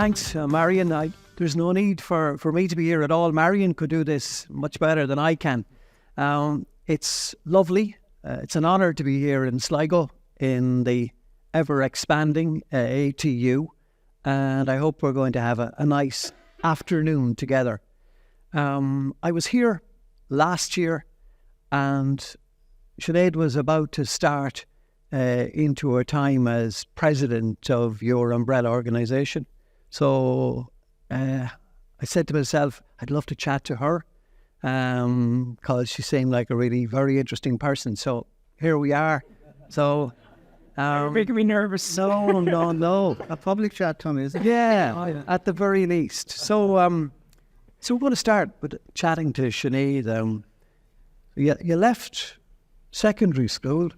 Thanks, Marion. There's no need for me to be here at all. Marion could do this much better than I can. It's lovely. It's an honour to be here in Sligo in the ever-expanding ATU, and I hope we're going to have a nice afternoon together. I was here last year, and Sinead was about to start into her time as president of your umbrella organisation. So I said to myself, I'd love to chat to her because she seemed like a really very interesting person. So here we are. So you're making me nervous. No. A public chat, Tommie, is it? Yeah, at the very least. So we're going to start with chatting to Sinead. You left secondary school,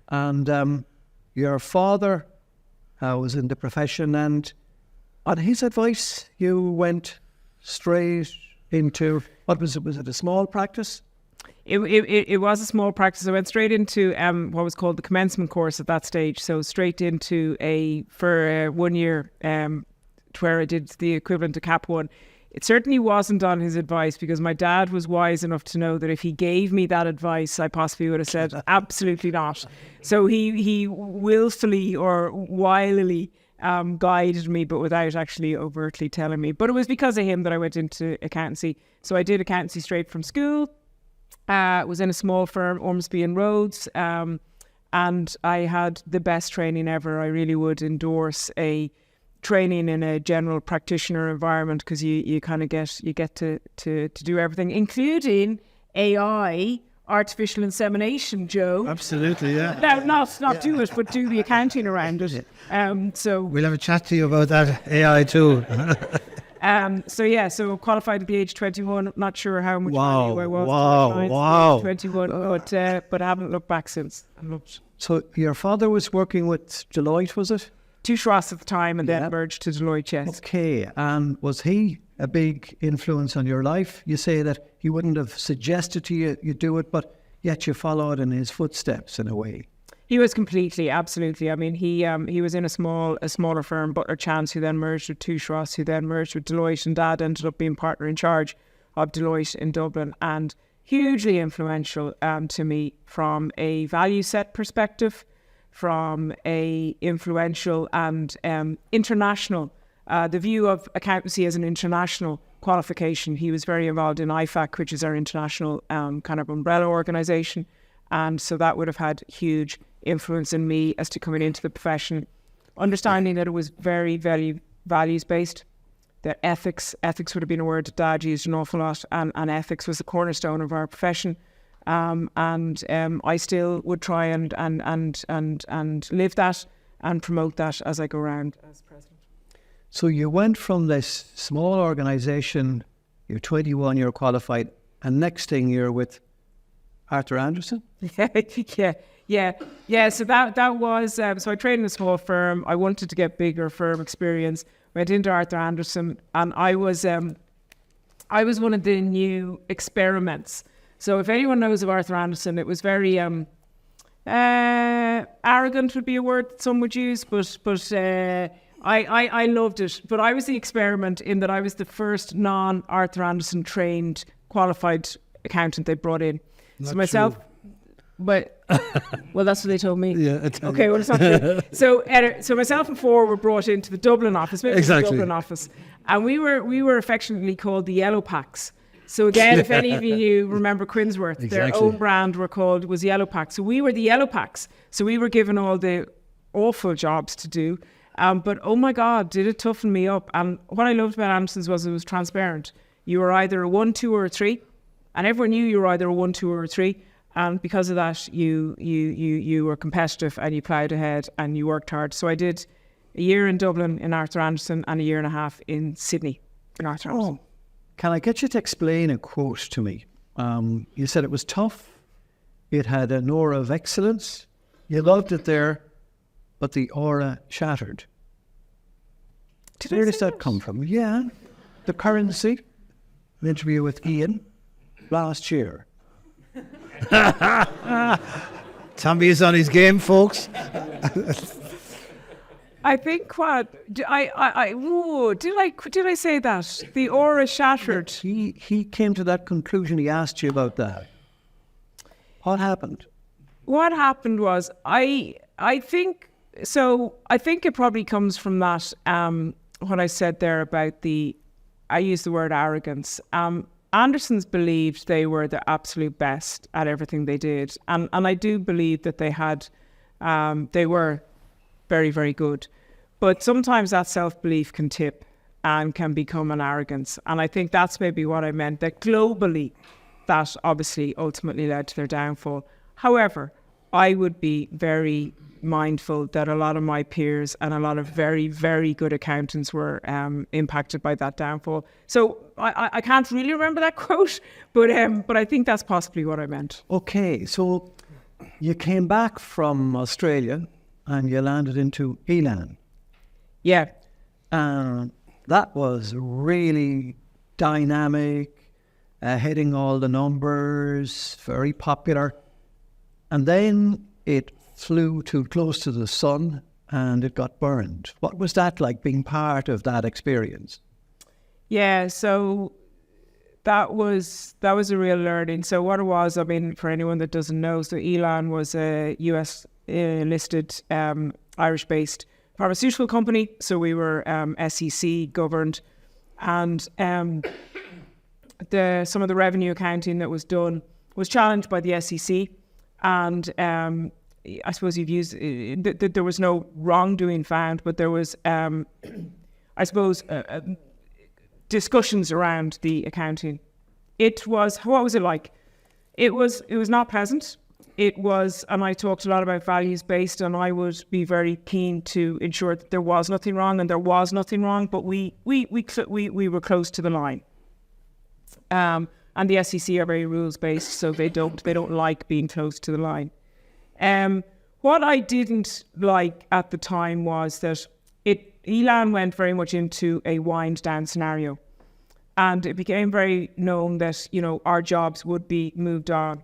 and your father was in the profession, and on his advice, you went straight into, what was it? Was it a small practice? It was a small practice. I went straight into what was called the commencement course at that stage. So straight into for 1 year, to where I did the equivalent to Cap 1. It certainly wasn't on his advice, because my dad was wise enough to know that if he gave me that advice, I possibly would have said absolutely not. So he willfully or wilily guided me, but without actually overtly telling me. But it was because of him that I went into accountancy. So I did accountancy straight from school. Was in a small firm, Ormsby and Rhodes, and I had the best training ever. I really would endorse a training in a general practitioner environment, because you kind of get to do everything, including AI, artificial insemination, Joe. Absolutely, yeah. Now, not do it, but do the accounting around it. So we'll have a chat to you about that AI too. So qualified at the age of 21. Not sure how much value I was. Wow. 21, but I haven't looked back since. So your father was working with Deloitte, was it? Touche at the time, and then merged to Deloitte, yes. Okay, and was he a big influence on your life? You say that he wouldn't have suggested to you do it, but yet you followed in his footsteps in a way. He was completely, absolutely. I mean, he was in a smaller firm, Butler Chance, who then merged with Touche, who then merged with Deloitte, and Dad ended up being partner in charge of Deloitte in Dublin, and hugely influential to me from a value set perspective, from a influential and international, the view of accountancy as an international qualification. He was very involved in IFAC, which is our international kind of umbrella organisation. And so that would have had huge influence in me as to coming into the profession, understanding that it was very, very values-based, that ethics would have been a word that Dad used an awful lot, and ethics was the cornerstone of our profession. I still would try and live that and promote that as I go around as president. So you went from this small organisation, you're 21, you're qualified, and next thing you're with Arthur Andersen? Yeah. So that was, so I trained in a small firm. I wanted to get bigger firm experience. Went into Arthur Andersen, and I was one of the new experiments. So if anyone knows of Arthur Andersen, it was very arrogant would be a word that some would use, but I loved it. But I was the experiment in that I was the first non-Arthur Andersen trained qualified accountant they brought in. Not so myself, true. But well, that's what they told me. Yeah. Okay, well, it's not true. So myself and 4 were brought into the Dublin office, Exactly. The Dublin office, and we were affectionately called the Yellow Packs. So again, if any of you remember Quinsworth, Exactly. their own brand was Yellow Packs. So we were the Yellow Packs. So we were given all the awful jobs to do. But oh my God, did it toughen me up. And what I loved about Anderson's was it was transparent. You were either a 1, 2 or a 3, and everyone knew you were either a 1, 2 or a 3. And because of that, you were competitive and you ploughed ahead and you worked hard. So I did a year in Dublin in Arthur Andersen and a year and a half in Sydney in Arthur Andersen. Can I get you to explain a quote to me? You said it was tough. It had an aura of excellence. You loved it there, but the aura shattered. Where does that come from? Yeah. The currency. An interview with Ian last year. Tommie is on his game, folks. I think what did I say that the aura shattered? He came to that conclusion. He asked you about that. What happened? What happened was I think so. I think it probably comes from that. What I said there about I used the word arrogance. Andersons believed they were the absolute best at everything they did, and I do believe that they were very, very good. But sometimes that self-belief can tip and can become an arrogance. And I think that's maybe what I meant, that globally, that obviously ultimately led to their downfall. However, I would be very mindful that a lot of my peers and a lot of very, very good accountants were impacted by that downfall. So I can't really remember that quote, but I think that's possibly what I meant. Okay, so you came back from Australia and you landed into Elan. Yeah. That was really dynamic, hitting all the numbers, very popular. And then it flew too close to the sun and it got burned. What was that like, being part of that experience? Yeah, so that was a real learning. So what it was, I mean, for anyone that doesn't know, so Elan was a US listed Irish-based pharmaceutical company. So we were SEC governed, and some of the revenue accounting that was done was challenged by the SEC. And I suppose there was no wrongdoing found, but there was, I suppose, discussions around the accounting. What was it like? It was not pleasant. It was, and I talked a lot about values-based, and I would be very keen to ensure that there was nothing wrong, and there was nothing wrong, but we were close to the line. And the SEC are very rules-based, so they don't like being close to the line. What I didn't like at the time was that Elan went very much into a wind-down scenario, and it became very known that, our jobs would be moved on.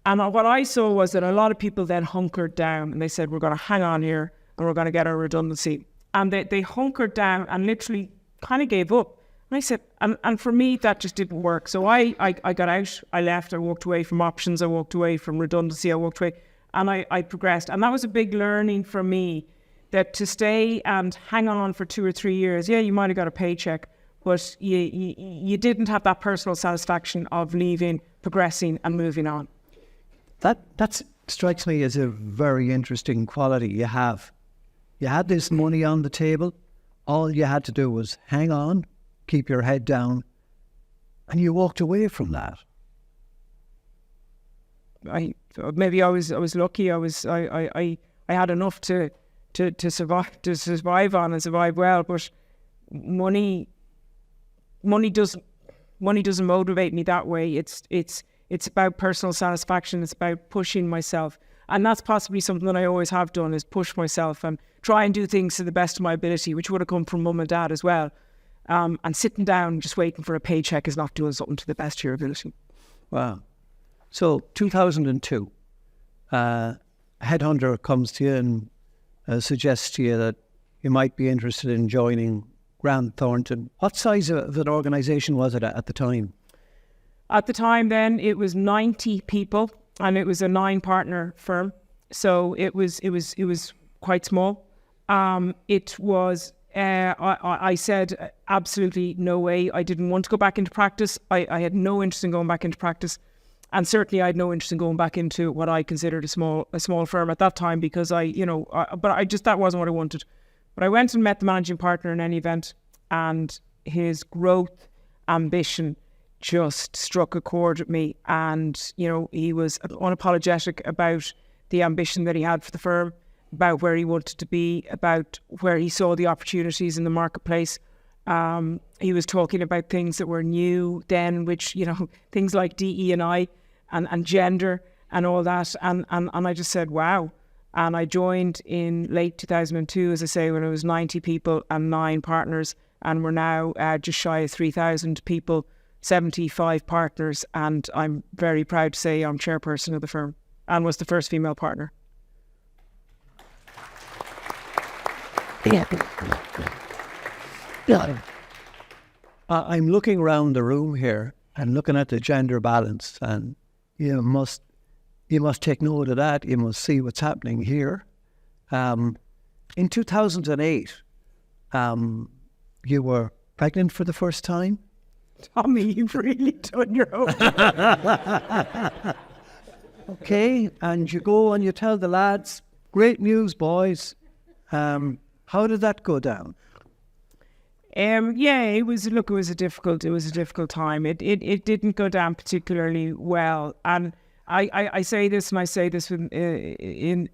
And what I saw was that a lot of people then hunkered down and they said, we're going to hang on here and we're going to get our redundancy. And they hunkered down and literally kind of gave up. And I said, and for me, that just didn't work. So I got out, I left, I walked away from options, I walked away from redundancy, I walked away, and I progressed. And that was a big learning for me, that to stay and hang on for 2 or 3 years, yeah, you might have got a paycheck, but you didn't have that personal satisfaction of leaving, progressing and moving on. That strikes me as a very interesting quality you have. You had this money on the table. All you had to do was hang on, keep your head down, and you walked away from that. Maybe I was lucky. I had enough to survive on and survive well. But money doesn't motivate me that way. It's about personal satisfaction. It's about pushing myself. And that's possibly something that I always have done, is push myself and try and do things to the best of my ability, which would have come from mum and dad as well. And sitting down just waiting for a paycheck is not doing something to the best of your ability. Wow. So 2002, a headhunter comes to you and suggests to you that you might be interested in joining Grant Thornton. What size of an organisation was it at the time? At the time then, it was 90 people, and it was a 9-partner firm. So it was quite small. It was, I said, absolutely no way. I didn't want to go back into practice. I had no interest in going back into practice. And certainly I had no interest in going back into what I considered a small firm at that time, because that wasn't what I wanted. But I went and met the managing partner in any event, and his growth ambition just struck a chord with me. And, he was unapologetic about the ambition that he had for the firm, about where he wanted to be, about where he saw the opportunities in the marketplace. He was talking about things that were new then, which, things like DE&I and gender and all that. And I just said, wow. And I joined in late 2002, as I say, when it was 90 people and 9 partners. And we're now just shy of 3,000 people, 75 partners. And I'm very proud to say I'm chairperson of the firm and was the first female partner. I'm looking around the room here and looking at the gender balance, and you must take note of that. You must see what's happening here. In 2008, you were pregnant for the first time. Tommie, you've really done your own. Okay, and you go and you tell the lads, great news, boys. How did that go down? Yeah, it was a difficult time. It didn't go down particularly well, and I say this, and I say this from the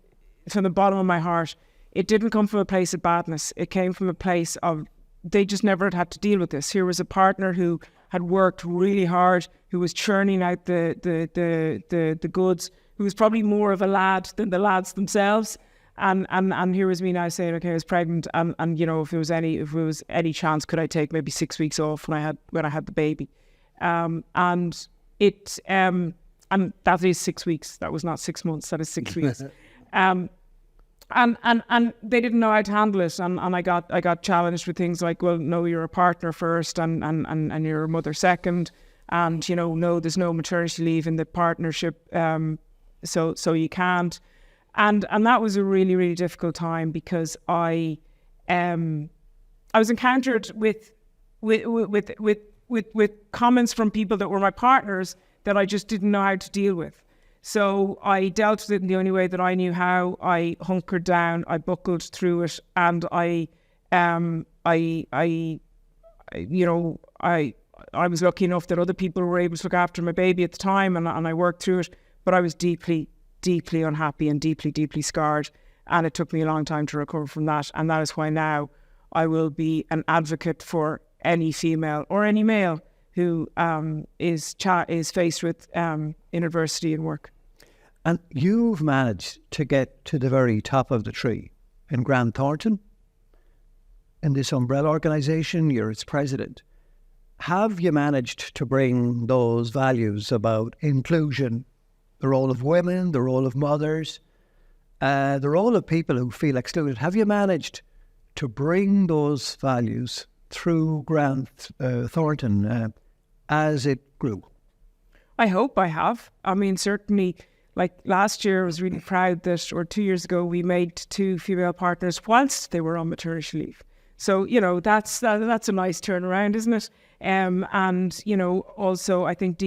bottom of my heart. It didn't come from a place of badness. It came from a place of they just never had to deal with this. Here was a partner who had worked really hard, who was churning out the goods, who was probably more of a lad than the lads themselves. And here was me now saying, okay, I was pregnant, and you know, if there was any chance, could I take maybe 6 weeks off when I had the baby, and that is 6 weeks. That was not 6 months. That is 6 weeks. And they didn't know how to handle it, and I got challenged with things like, well, no, you're a partner first, and you're a mother second, and you know, no, there's no maternity leave in the partnership, so you can't. And that was a really, really difficult time, because I was encountered with comments from people that were my partners that I just didn't know how to deal with. So I dealt with it in the only way that I knew how. I hunkered down, I buckled through it, and I was lucky enough that other people were able to look after my baby at the time, and I worked through it. But I was deeply unhappy and deeply scarred, and it took me a long time to recover from that. And that is why now I will be an advocate for any female or any male who is faced with adversity in work. And you've managed to get to the very top of the tree in Grant Thornton, in this umbrella organisation. You're its president. Have you managed to bring those values about inclusion, the role of women, the role of mothers, the role of people who feel excluded? Have you managed to bring those values through Grant Thornton as it grew? I hope I have. I mean, certainly, like last year, I was really proud that, or 2 years ago, we made 2 female partners whilst they were on maternity leave. So, you know, that's a nice turnaround, isn't it? And, you know, also I think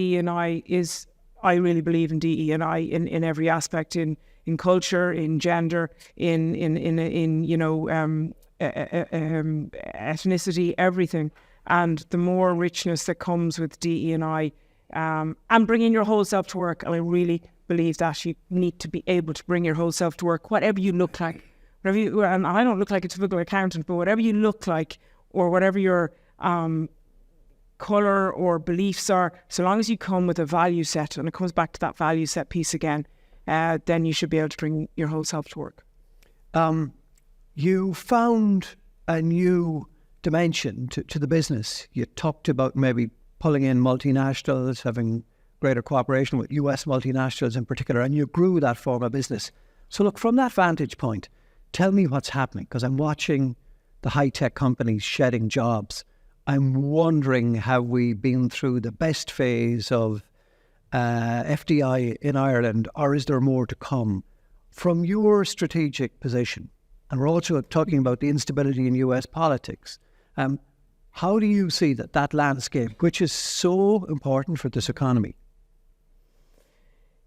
I really believe in DE&I in every aspect, in culture, in gender, in you know, ethnicity, everything. And the more richness that comes with DE&I, and bringing your whole self to work. And I really believe that you need to be able to bring your whole self to work, whatever you look like. And I don't look like a typical accountant, but whatever you look like, or whatever your colour or beliefs are, so long as you come with a value set, and it comes back to that value set piece again, then you should be able to bring your whole self to work. You found a new dimension to the business. You talked about maybe pulling in multinationals, having greater cooperation with US multinationals in particular, and you grew that form of business. So look, from that vantage point, tell me what's happening, because I'm watching the high-tech companies shedding jobs. I'm wondering, have we been through the best phase of FDI in Ireland, or is there more to come? From your strategic position, and we're also talking about the instability in US politics, how do you see that landscape, which is so important for this economy?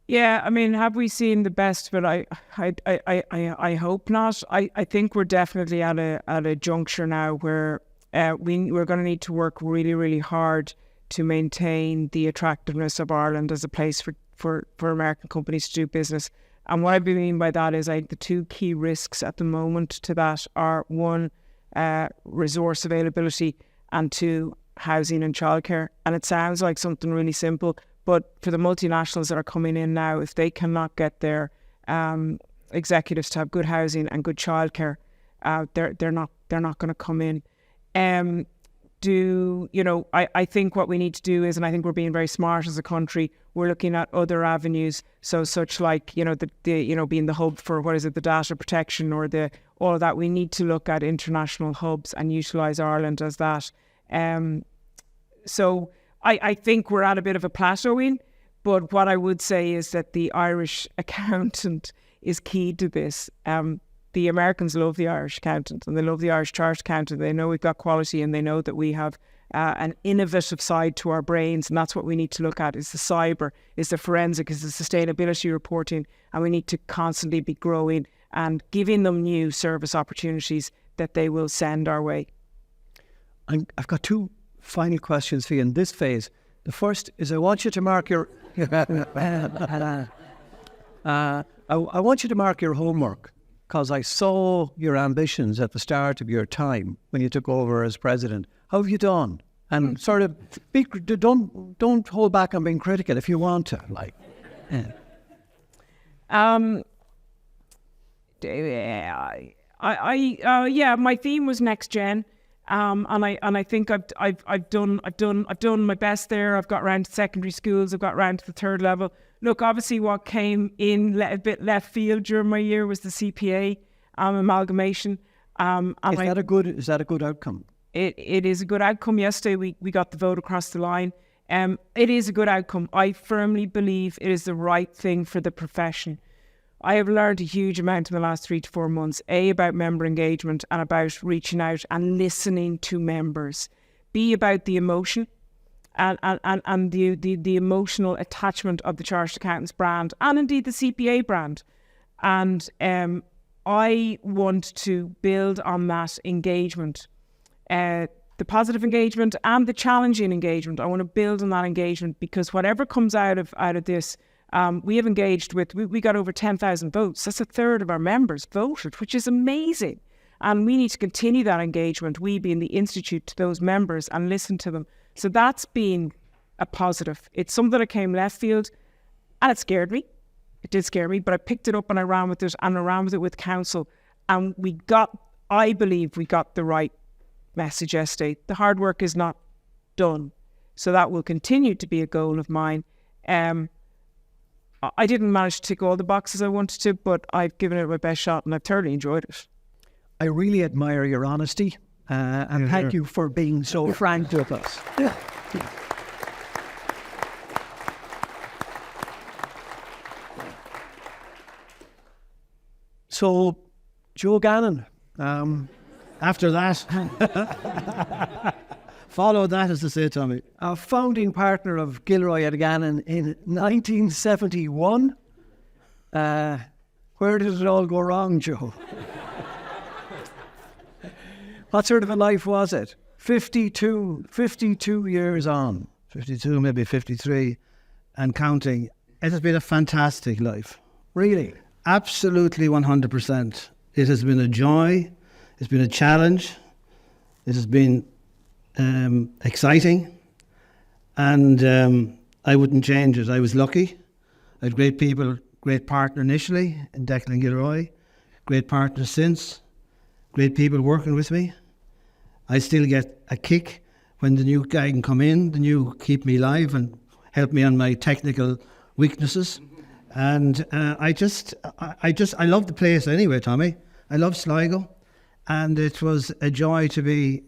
Yeah, I mean, have we seen the best of it? I hope not. I think we're definitely at a juncture now where we're going to need to work really, really hard to maintain the attractiveness of Ireland as a place for American companies to do business. And what I mean by that is, the 2 key risks at the moment to that are, 1, resource availability, and 2, housing and childcare. And it sounds like something really simple, but for the multinationals that are coming in now, if they cannot get their executives to have good housing and good childcare, they're not going to come in. do, I think what we need to do is, and I think we're being very smart as a country, we're looking at other avenues. So such like, being the hub for, the data protection or all of that. We need to look at international hubs and utilise Ireland as that. So I think we're at a bit of a plateauing, but what I would say is that the Irish accountant is key to this. The Americans love the Irish accountant and they love the Irish chartered accountant. They know we've got quality and they know that we have an innovative side to our brains, and that's what we need to look at, is the cyber, is the forensic, is the sustainability reporting, and we need to constantly be growing and giving them new service opportunities that they will send our way. I've got two final questions for you in this phase. The first is I want you to mark your I want you to mark your homework, because I saw your ambitions at the start of your time when you took over as president. How have you done? And sort of don't hold back on being critical if you want to. My theme was next gen, and I think I've done my best there. I've got around to secondary schools. I've got around to the third level. Look, obviously, what came in a bit left field during my year was the CPA amalgamation. Is that a good outcome? It is a good outcome. Yesterday, we got the vote across the line. It is a good outcome. I firmly believe it is the right thing for the profession. I have learned a huge amount in the last 3 to 4 months, about member engagement and about reaching out and listening to members. Be about the emotion and the emotional attachment of the Chartered Accountants brand and indeed the CPA brand. And I want to build on that engagement, the positive engagement and the challenging engagement. I want to build on that engagement, because whatever comes out of this, we have engaged with, we got over 10,000 votes. That's a third of our members voted, which is amazing. And we need to continue that engagement, we being the institute, to those members and listen to them. So that's been a positive. It's something that came left field and it scared me. It did scare me, but I picked it up and I ran with it, and I ran with it with council. And I believe we got the right message yesterday. The hard work is not done. So that will continue to be a goal of mine. I didn't manage to tick all the boxes I wanted to, but I've given it my best shot and I've thoroughly enjoyed it. I really admire your honesty, and thank you for being so frank with us. Yeah. So, Joe Gannon, After that, follow that, as they say, Tommie. a founding partner of Gilroy and Gannon in 1971. Where did it all go wrong, Joe? What sort of a life was it? 52 years on. 52, maybe 53, and counting. It has been a fantastic life. Really? Absolutely 100%. It has been a joy. It's been a challenge. It has been exciting. And I wouldn't change it. I was lucky. I had great people, great partner initially in Declan and Gilroy. Great partner since. Great people working with me. I still get a kick when the new guy can come in, the new keep me live and help me on my technical weaknesses. And I love the place anyway, Tommie. I love Sligo, and it was a joy to be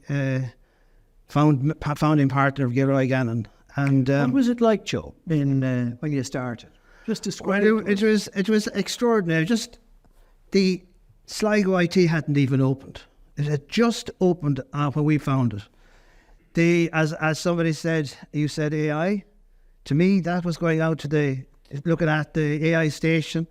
founding partner of Gilroy Gannon. And what was it like, Joe, when you started? Just describe it was extraordinary. Just the Sligo IT hadn't even opened. It had just opened when we found it. As somebody said, you said AI. To me, that was going out today, looking at the AI station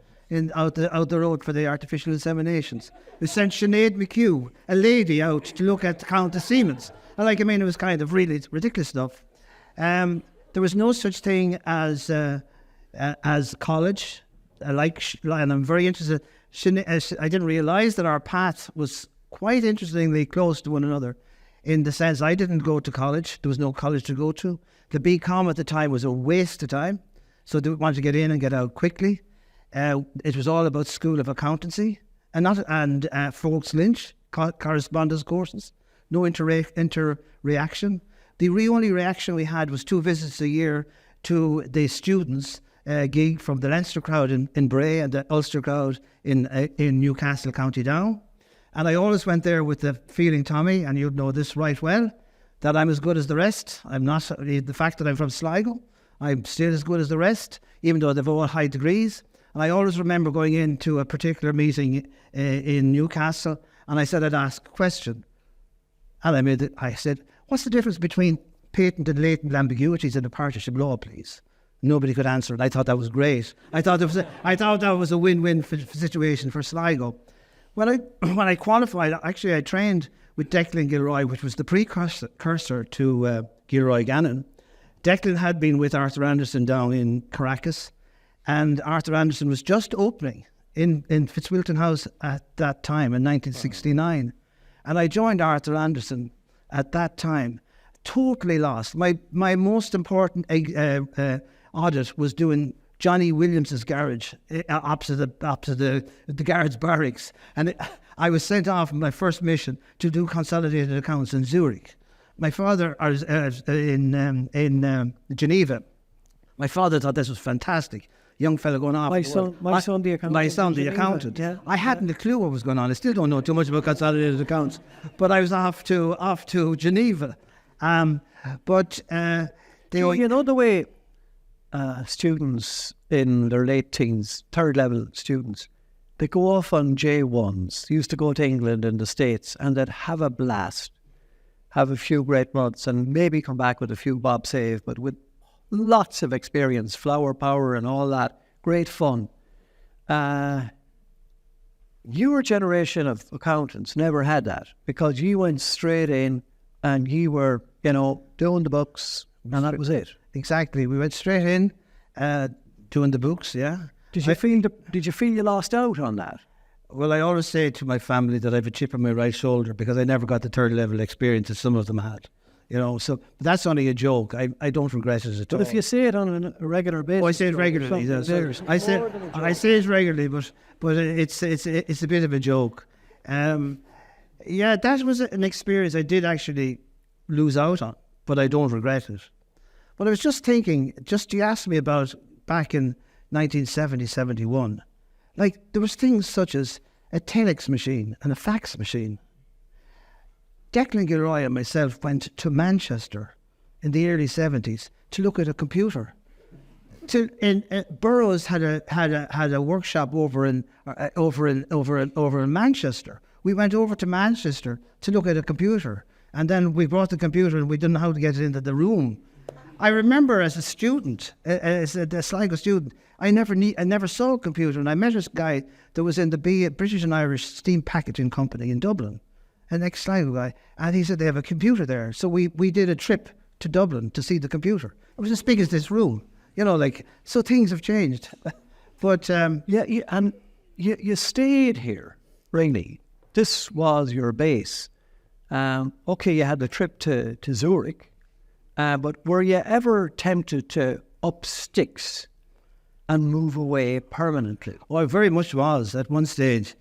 out the road for the artificial inseminations. We sent Sinead McHugh, a lady, out to look at the Count of Siemens. It was kind of really ridiculous stuff. There was no such thing as college. And I'm very interested. I didn't realise that our path was quite interestingly close to one another, in the sense I didn't go to college. There was no college to go to. The BCom at the time was a waste of time, so they wanted to get in and get out quickly. It was all about School of Accountancy and Folks Lynch correspondence courses. no inter-reaction. The only reaction we had was 2 visits a year to the students' gig from the Leinster crowd in Bray and the Ulster crowd in Newcastle, County Down. And I always went there with the feeling, Tommy, and you'd know this right well, that I'm as good as the rest. I'm not, the fact that I'm from Sligo, I'm still as good as the rest, even though they've all high degrees. And I always remember going into a particular meeting in Newcastle, and I said I'd ask a question. And I said, what's the difference between patent and latent ambiguities in a partnership law, please? Nobody could answer it. I thought that was great. I thought that was a win-win situation for Sligo. When I qualified, actually I trained with Declan Gilroy, which was the precursor to Gilroy Gannon. Declan had been with Arthur Anderson down in Caracas, and Arthur Anderson was just opening in Fitzwilton House at that time in 1969. And I joined Arthur Anderson at that time, totally lost. My most important audit was doing Johnny Williams's garage opposite the guards' barracks, and I was sent off on my first mission to do consolidated accounts in Zurich. My father in Geneva. My father thought this was fantastic. Young fellow going off. My son, the accountant. My son, the accountant. Yeah. I hadn't a clue what was going on. I still don't know too much about consolidated accounts, but I was off to Geneva. You know the way students in their late teens, third level students, they go off on J1s. They used to go to England and the States, and they'd have a blast, have a few great months, and maybe come back with a few bob save, but with lots of experience, flower power and all that, great fun. Your generation of accountants never had that, because you went straight in and you were, doing the books, and that was it. Exactly. We went straight in, doing the books, yeah. Did you feel you lost out on that? Well, I always say to my family that I have a chip on my right shoulder because I never got the third level experience that some of them had. So but that's only a joke. I don't regret it at all. But if you say it on a regular basis, I say it regularly. I say it regularly, but it's a bit of a joke. That was an experience I did actually lose out on, but I don't regret it. But I was just thinking, you asked me about back in 1970, 71, like there was things such as a telex machine and a fax machine. Declan Gilroy and myself went to Manchester in the early 70s to look at a computer. Burroughs had a workshop over in Manchester. We went over to Manchester to look at a computer, and then we brought the computer and we didn't know how to get it into the room. I remember as a student, as a Sligo student, I never saw a computer, and I met this guy that was in the British and Irish Steam Packaging Company in Dublin, an ex-Sligo guy, and he said they have a computer there. So we did a trip to Dublin to see the computer. It was as big as this room, so things have changed. But you stayed here, really. This was your base. Okay, you had the trip to Zurich, but were you ever tempted to up sticks and move away permanently? Oh, I very much was at one stage.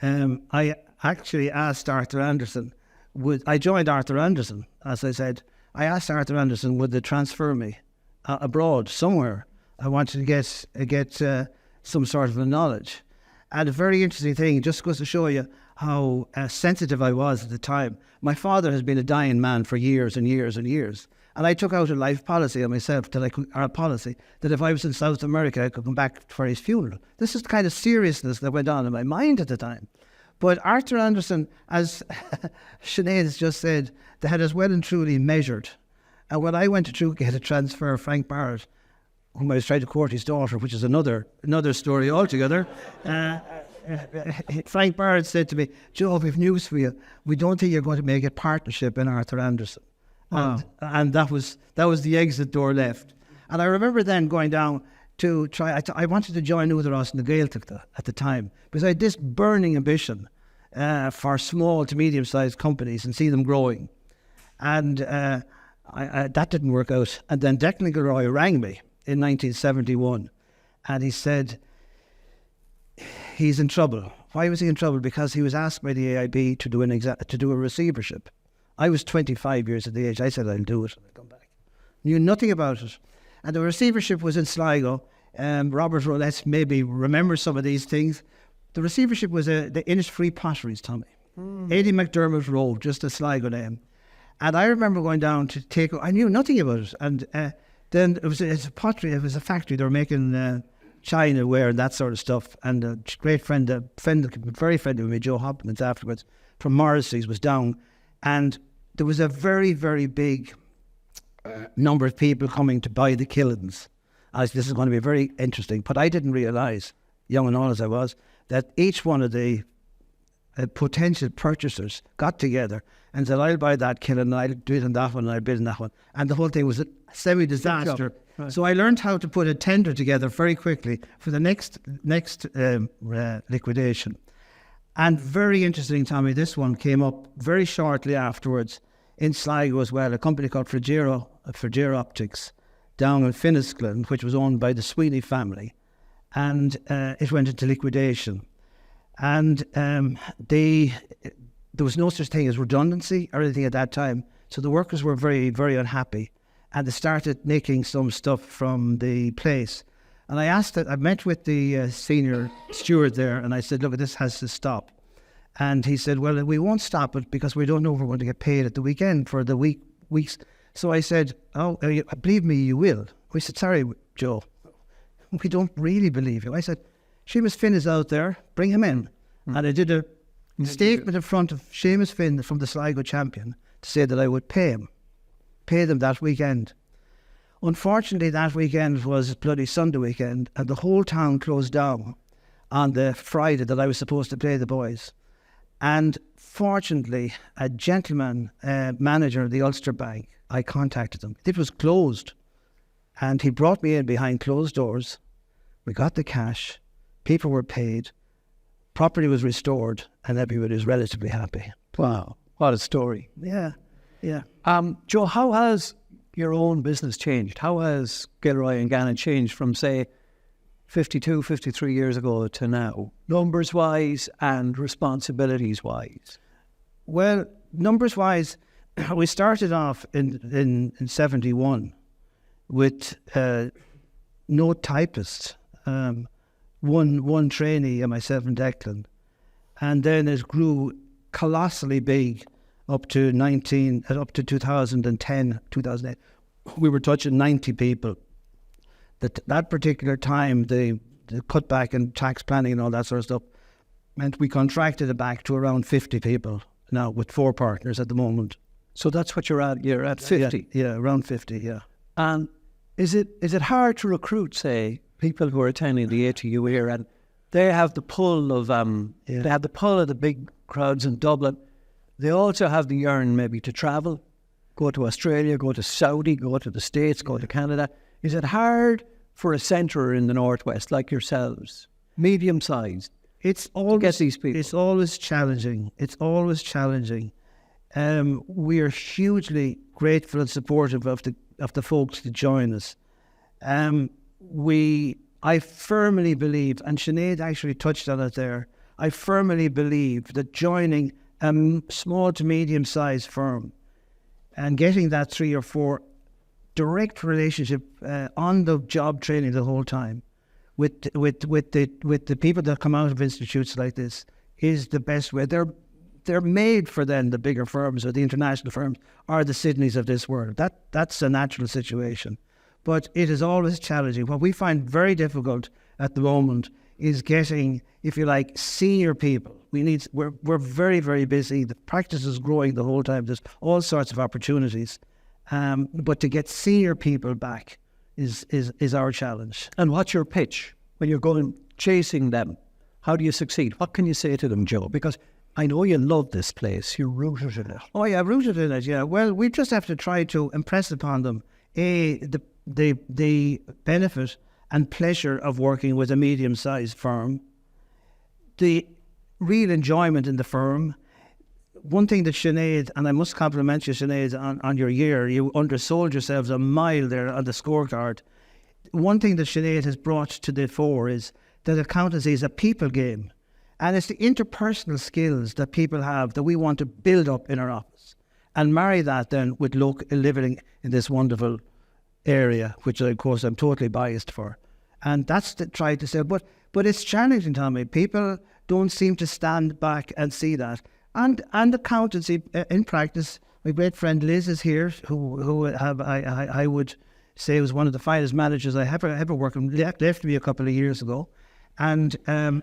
I actually asked Arthur Anderson, I joined Arthur Anderson, as I said. I asked Arthur Anderson, would they transfer me abroad somewhere? I wanted to get some sort of a knowledge. And a very interesting thing, just goes to show you how sensitive I was at the time. My father has been a dying man for years and years and years. And I took out a life policy on myself that if I was in South America, I could come back for his funeral. This is the kind of seriousness that went on in my mind at the time. But Arthur Anderson, as Sinead has just said, they had us well and truly measured. And when I went to get a transfer, Frank Barrett, whom I was trying to court his daughter, which is another story altogether, Frank Barrett said to me, "Joe, we've news for you. We don't think you're going to make a partnership in Arthur Anderson." And that was the exit door left. And I remember then going down to try. I wanted to join Udaros in the Gaeltacht at the time because I had this burning ambition for small to medium-sized companies and see them growing. And that didn't work out. And then Declan Gilroy rang me in 1971, and he said he's in trouble. Why was he in trouble? Because he was asked by the AIB to do a receivership I was 25 years of age. I said, I'll do it. And I'll come back. Knew nothing about it. And the receivership was in Sligo. Robert Roulette maybe remembers some of these things. The receivership was the Innisfree Potteries, Tommy. Eddie McDermott Road, just a Sligo name. And I remember going down to take, I knew nothing about it. And then it's a pottery, it was a factory. They were making china ware and that sort of stuff. And a great friend, very friendly with me, Joe Hopkins afterwards, from Morrissey's was down. And there was a very, very big number of people coming to buy the killings. As this is going to be very interesting. But I didn't realise, young and all as I was, that each one of the potential purchasers got together and said, I'll buy that kiln, and I'll do it on that one, and I'll bid on that one. And the whole thing was a semi-disaster. Right. So I learned how to put a tender together very quickly for the next liquidation. And very interesting, Tommy, this one came up very shortly afterwards in Sligo as well, a company called Frigero Optics down in Finnisglen, which was owned by the Sweeney family. And it went into liquidation. And there was no such thing as redundancy or anything at that time. So the workers were very, very unhappy. And they started nicking some stuff from the place. And I met with the senior steward there, and I said, look, this has to stop. And he said, well, we won't stop it because we don't know if we're going to get paid at the weekend for the weeks. So I said, oh, believe me, you will. We said, sorry, Joe, we don't really believe you. I said, Seamus Finn is out there, bring him in. And I did a statement in front of Seamus Finn from the Sligo champion to say that I would pay them that weekend. Unfortunately, that weekend was bloody Sunday weekend, and the whole town closed down on the Friday that I was supposed to play the boys. And fortunately, a gentleman, manager of the Ulster Bank, I contacted him. It was closed. And he brought me in behind closed doors. We got the cash. People were paid. Property was restored. And everybody was relatively happy. Wow. What a story. Yeah. Yeah. Joe, how has your own business changed? How has Gilroy and Gannon changed from, say, 52, 53 years ago to now, numbers-wise and responsibilities-wise? Well, numbers-wise, we started off in 71 with no typists, one trainee and myself and Declan. And then it grew colossally big up to 2010, 2008. We were touching 90 people. That particular time, the cutback and tax planning and all that sort of stuff meant we contracted it back to around 50 people now with 4 partners at the moment. So that's what you're at 50? Yeah, around 50, yeah. And is it hard to recruit, say, people who are attending the ATU here, and they have the pull of they have the pull of the big crowds in Dublin. They also have the yearn maybe to travel, go to Australia, go to Saudi, go to the States, go to Canada. Is it hard for a centre in the Northwest like yourselves, medium-sized, to get these people? It's always challenging. We are hugely grateful and supportive of the folks to join us. I firmly believe, and Sinead actually touched on it there, I firmly believe that joining a small to medium-sized firm and getting that 3 or 4 direct relationship on the job training the whole time with the people that come out of institutes like this is the best way. They're made for then the bigger firms or the international firms or the Sydneys of this world. That's a natural situation. But it is always challenging. What we find very difficult at the moment is getting, if you like, senior people. We're very, very busy. The practice is growing the whole time. There's all sorts of opportunities. But to get senior people back is our challenge. And what's your pitch when you're going chasing them? How do you succeed? What can you say to them, Joe? Because I know you love this place. You're rooted in it. Oh yeah, rooted in it. Yeah. Well, we just have to try to impress upon them the benefit and pleasure of working with a medium-sized firm, the real enjoyment in the firm. One thing that Sinead, and I must compliment you, Sinead, on your year, you undersold yourselves a mile there on the scorecard. One thing that Sinead has brought to the fore is that accountancy is a people game. And it's the interpersonal skills that people have that we want to build up in our office. and marry that then with living in this wonderful area, which of course I'm totally biased for. And that's to try to say, but it's challenging, Tommie. People don't seem to stand back and see that. And accountancy in practice, my great friend Liz is here, who I would say was one of the finest managers I ever worked with. Left me a couple of years ago, and I'm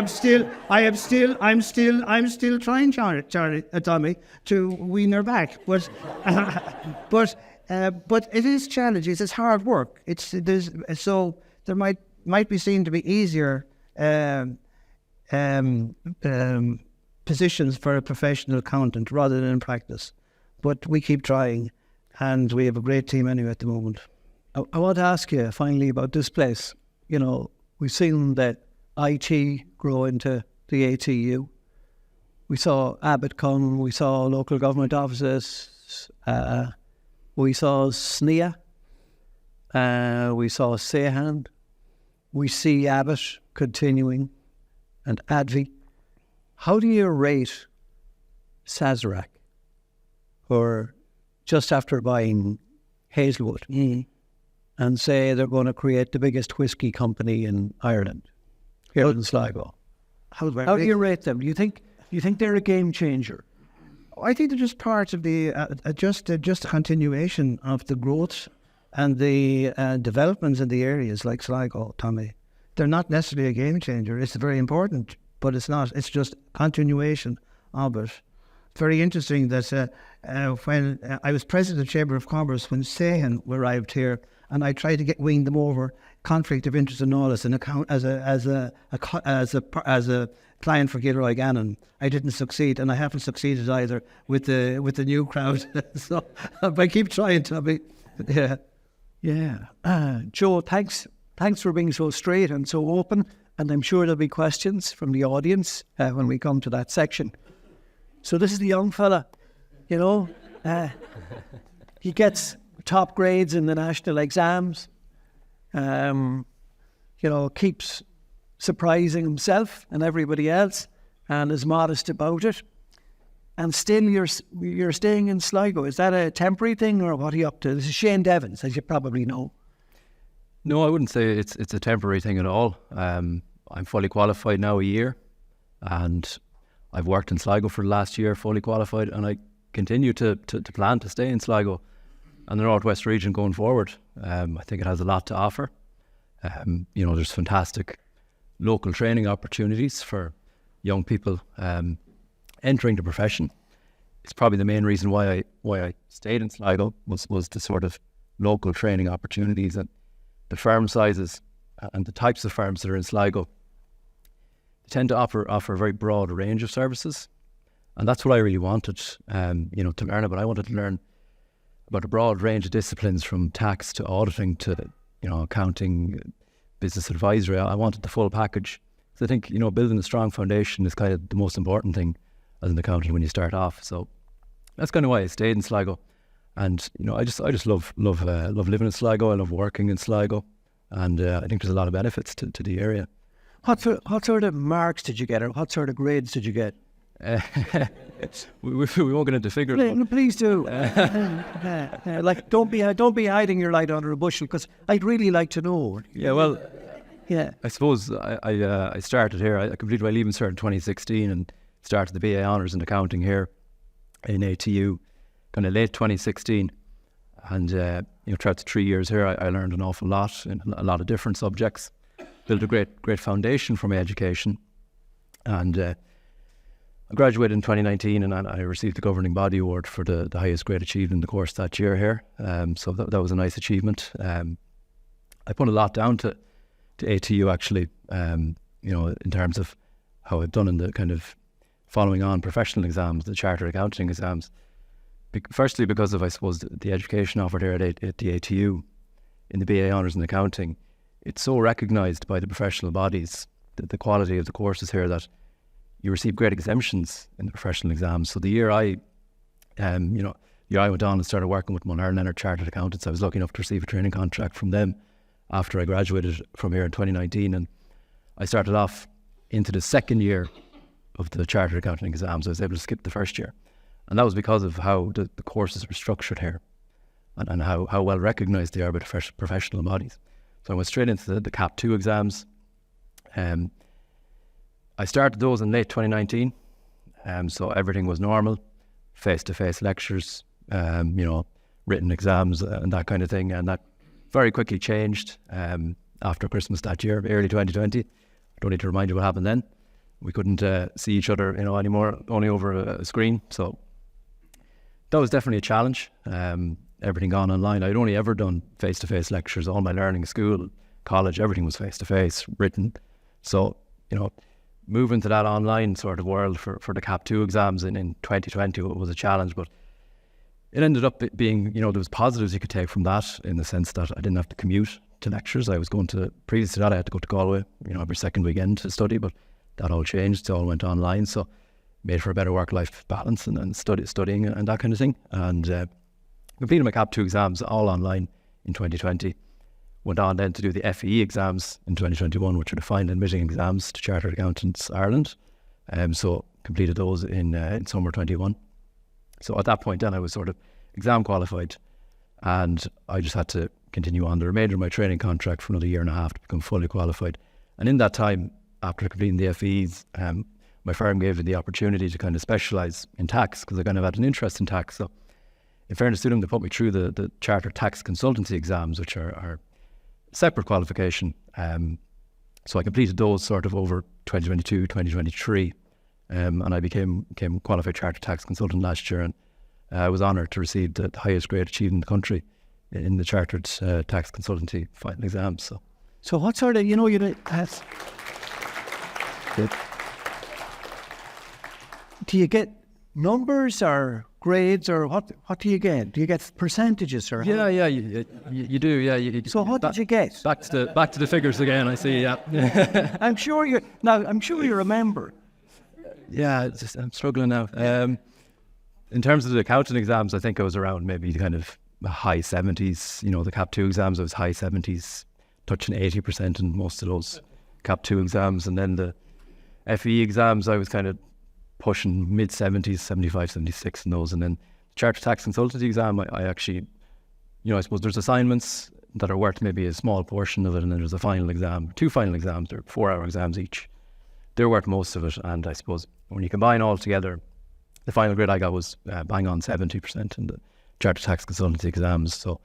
still trying, Tommie, to wean her back. But but it is challenging. It's hard work. So there might be seen to be easier positions for a professional accountant rather than in practice. But we keep trying, and we have a great team anyway at the moment. I want to ask you finally about this place. You know, we've seen that IT grow into the ATU. We saw Abbott come, we saw local government offices, we saw SNEA, we saw Sehan, we see Abbott continuing, and Advi. How do you rate Sazerac, or just after buying Hazelwood, and say they're going to create the biggest whiskey company in Ireland, here in Sligo? How do you rate them? Do you think they're a game changer? I think they're just part of the just a continuation of the growth and the developments in the areas like Sligo, Tommie. They're not necessarily a game changer. It's very important, but it's not. It's just continuation of it. Very interesting that when I was president of the Chamber of Commerce when Sehan arrived here, and I tried to wing them over conflict of interest and all as an account as a client for Gilroy Gannon. I didn't succeed, and I haven't succeeded either with the new crowd. So I keep trying, Tommie. Yeah. Joe, thanks for being so straight and so open, and I'm sure there'll be questions from the audience when we come to that section. So this is the young fella, you know. He gets top grades in the national exams. You know, keeps surprising himself and everybody else, and is modest about it. And still, you're staying in Sligo. Is that a temporary thing, or what are you up to? This is Shane Devins, as you probably know. No, I wouldn't say it's a temporary thing at all. I'm fully qualified now a year, and I've worked in Sligo for the last year, fully qualified, and I continue to plan to stay in Sligo and the Northwest region going forward. I think it has a lot to offer. You know, there's fantastic local training opportunities for young people entering the profession. It's probably the main reason why I stayed in Sligo was the sort of local training opportunities, and the firm sizes and the types of firms that are in Sligo. They tend to offer a very broad range of services, and that's what I really wanted, you know, to learn about. I wanted to learn about a broad range of disciplines, from tax to auditing to, you know, accounting, business advisory. I wanted the full package. So I think, you know, building a strong foundation is kind of the most important thing as an accountant when you start off. So that's kind of why I stayed in Sligo. And, you know, I just love living in Sligo. I love working in Sligo, and I think there's a lot of benefits to the area. What sort of marks did you get, or what sort of grades did you get? We won't get into figures. Please do. Like, don't be hiding your light under a bushel, because I'd really like to know. Yeah, well, yeah. I suppose I started here. I completed my Leaving Cert in 2016 and started the BA Honours in accounting here in ATU, kind of late 2016. And you know, throughout the 3 years here, I learned an awful lot in a lot of different subjects. Built a great foundation for my education, and I graduated in 2019, and I received the Governing Body Award for the highest grade achieved in the course that year here. So that was a nice achievement. I put a lot down to ATU actually, you know, in terms of how I've done in the kind of following on professional exams, the chartered accounting exams. Firstly, because of, I suppose, the education offered here at the ATU in the BA Honours in accounting. It's so recognised by the professional bodies, the quality of the courses here, that you receive great exemptions in the professional exams. So the year I went on and started working with Munner and Leonard Chartered Accountants, I was lucky enough to receive a training contract from them after I graduated from here in 2019. And I started off into the second year of the Chartered Accounting exams. I was able to skip the first year. And that was because of how the courses were structured here, and how well recognised they are by professional bodies. So I went straight into the CAP 2 exams. I started those in late 2019, so everything was normal, face-to-face lectures, written exams and that kind of thing, and that very quickly changed after Christmas that year, early 2020. I don't need to remind you what happened then. We couldn't see each other, anymore, only over a screen. So that was definitely a challenge. Everything gone online. I'd only ever done face-to-face lectures. All my learning, school, college, everything was face-to-face, written. So, moving to that online sort of world for the CAP 2 exams in 2020 was a challenge, but it ended up being, there was positives you could take from that, in the sense that I didn't have to commute to lectures. I was previous to that, I had to go to Galway, every second weekend to study, but that all changed. It all went online, so made for a better work-life balance and studying and that kind of thing. And completed my CAP 2 exams all online in 2020. Went on then to do the FEE exams in 2021, which are the final admitting exams to Chartered Accountants Ireland. So completed those in summer 21. So at that point then I was sort of exam qualified, and I just had to continue on the remainder of my training contract for another year and a half to become fully qualified. And in that time, after completing the FEs, my firm gave me the opportunity to kind of specialise in tax, because I kind of had an interest in tax. So in fairness to them, they put me through the Chartered Tax Consultancy exams, which are separate qualification. So I completed those sort of over 2022, 2023, and I became qualified Chartered Tax Consultant last year, and I was honoured to receive the highest grade achieved in the country in the Chartered Tax Consultancy final exams. So what sort of, do you get numbers or grades, or what do you get? Do you get percentages or? Yeah, you do. Yeah. So what did you get? Back to the figures again. I see. Yeah. I'm sure you remember. Yeah, I'm struggling now. In terms of the accounting exams, I think I was around maybe kind of high 70s. The CAP 2 exams, I was high 70s, touching 80% in most of those CAP 2 exams, and then the FE exams, I was kind of pushing mid 70s, 75, 76 in those. And then the Chartered Tax Consultancy exam, I actually, I suppose there's assignments that are worth maybe a small portion of it, and then there's a final exam, 2 final exams, they're 4-hour exams each. They're worth most of it, and I suppose when you combine all together, the final grade I got was bang on 70% in the Chartered Tax Consultancy exams. So,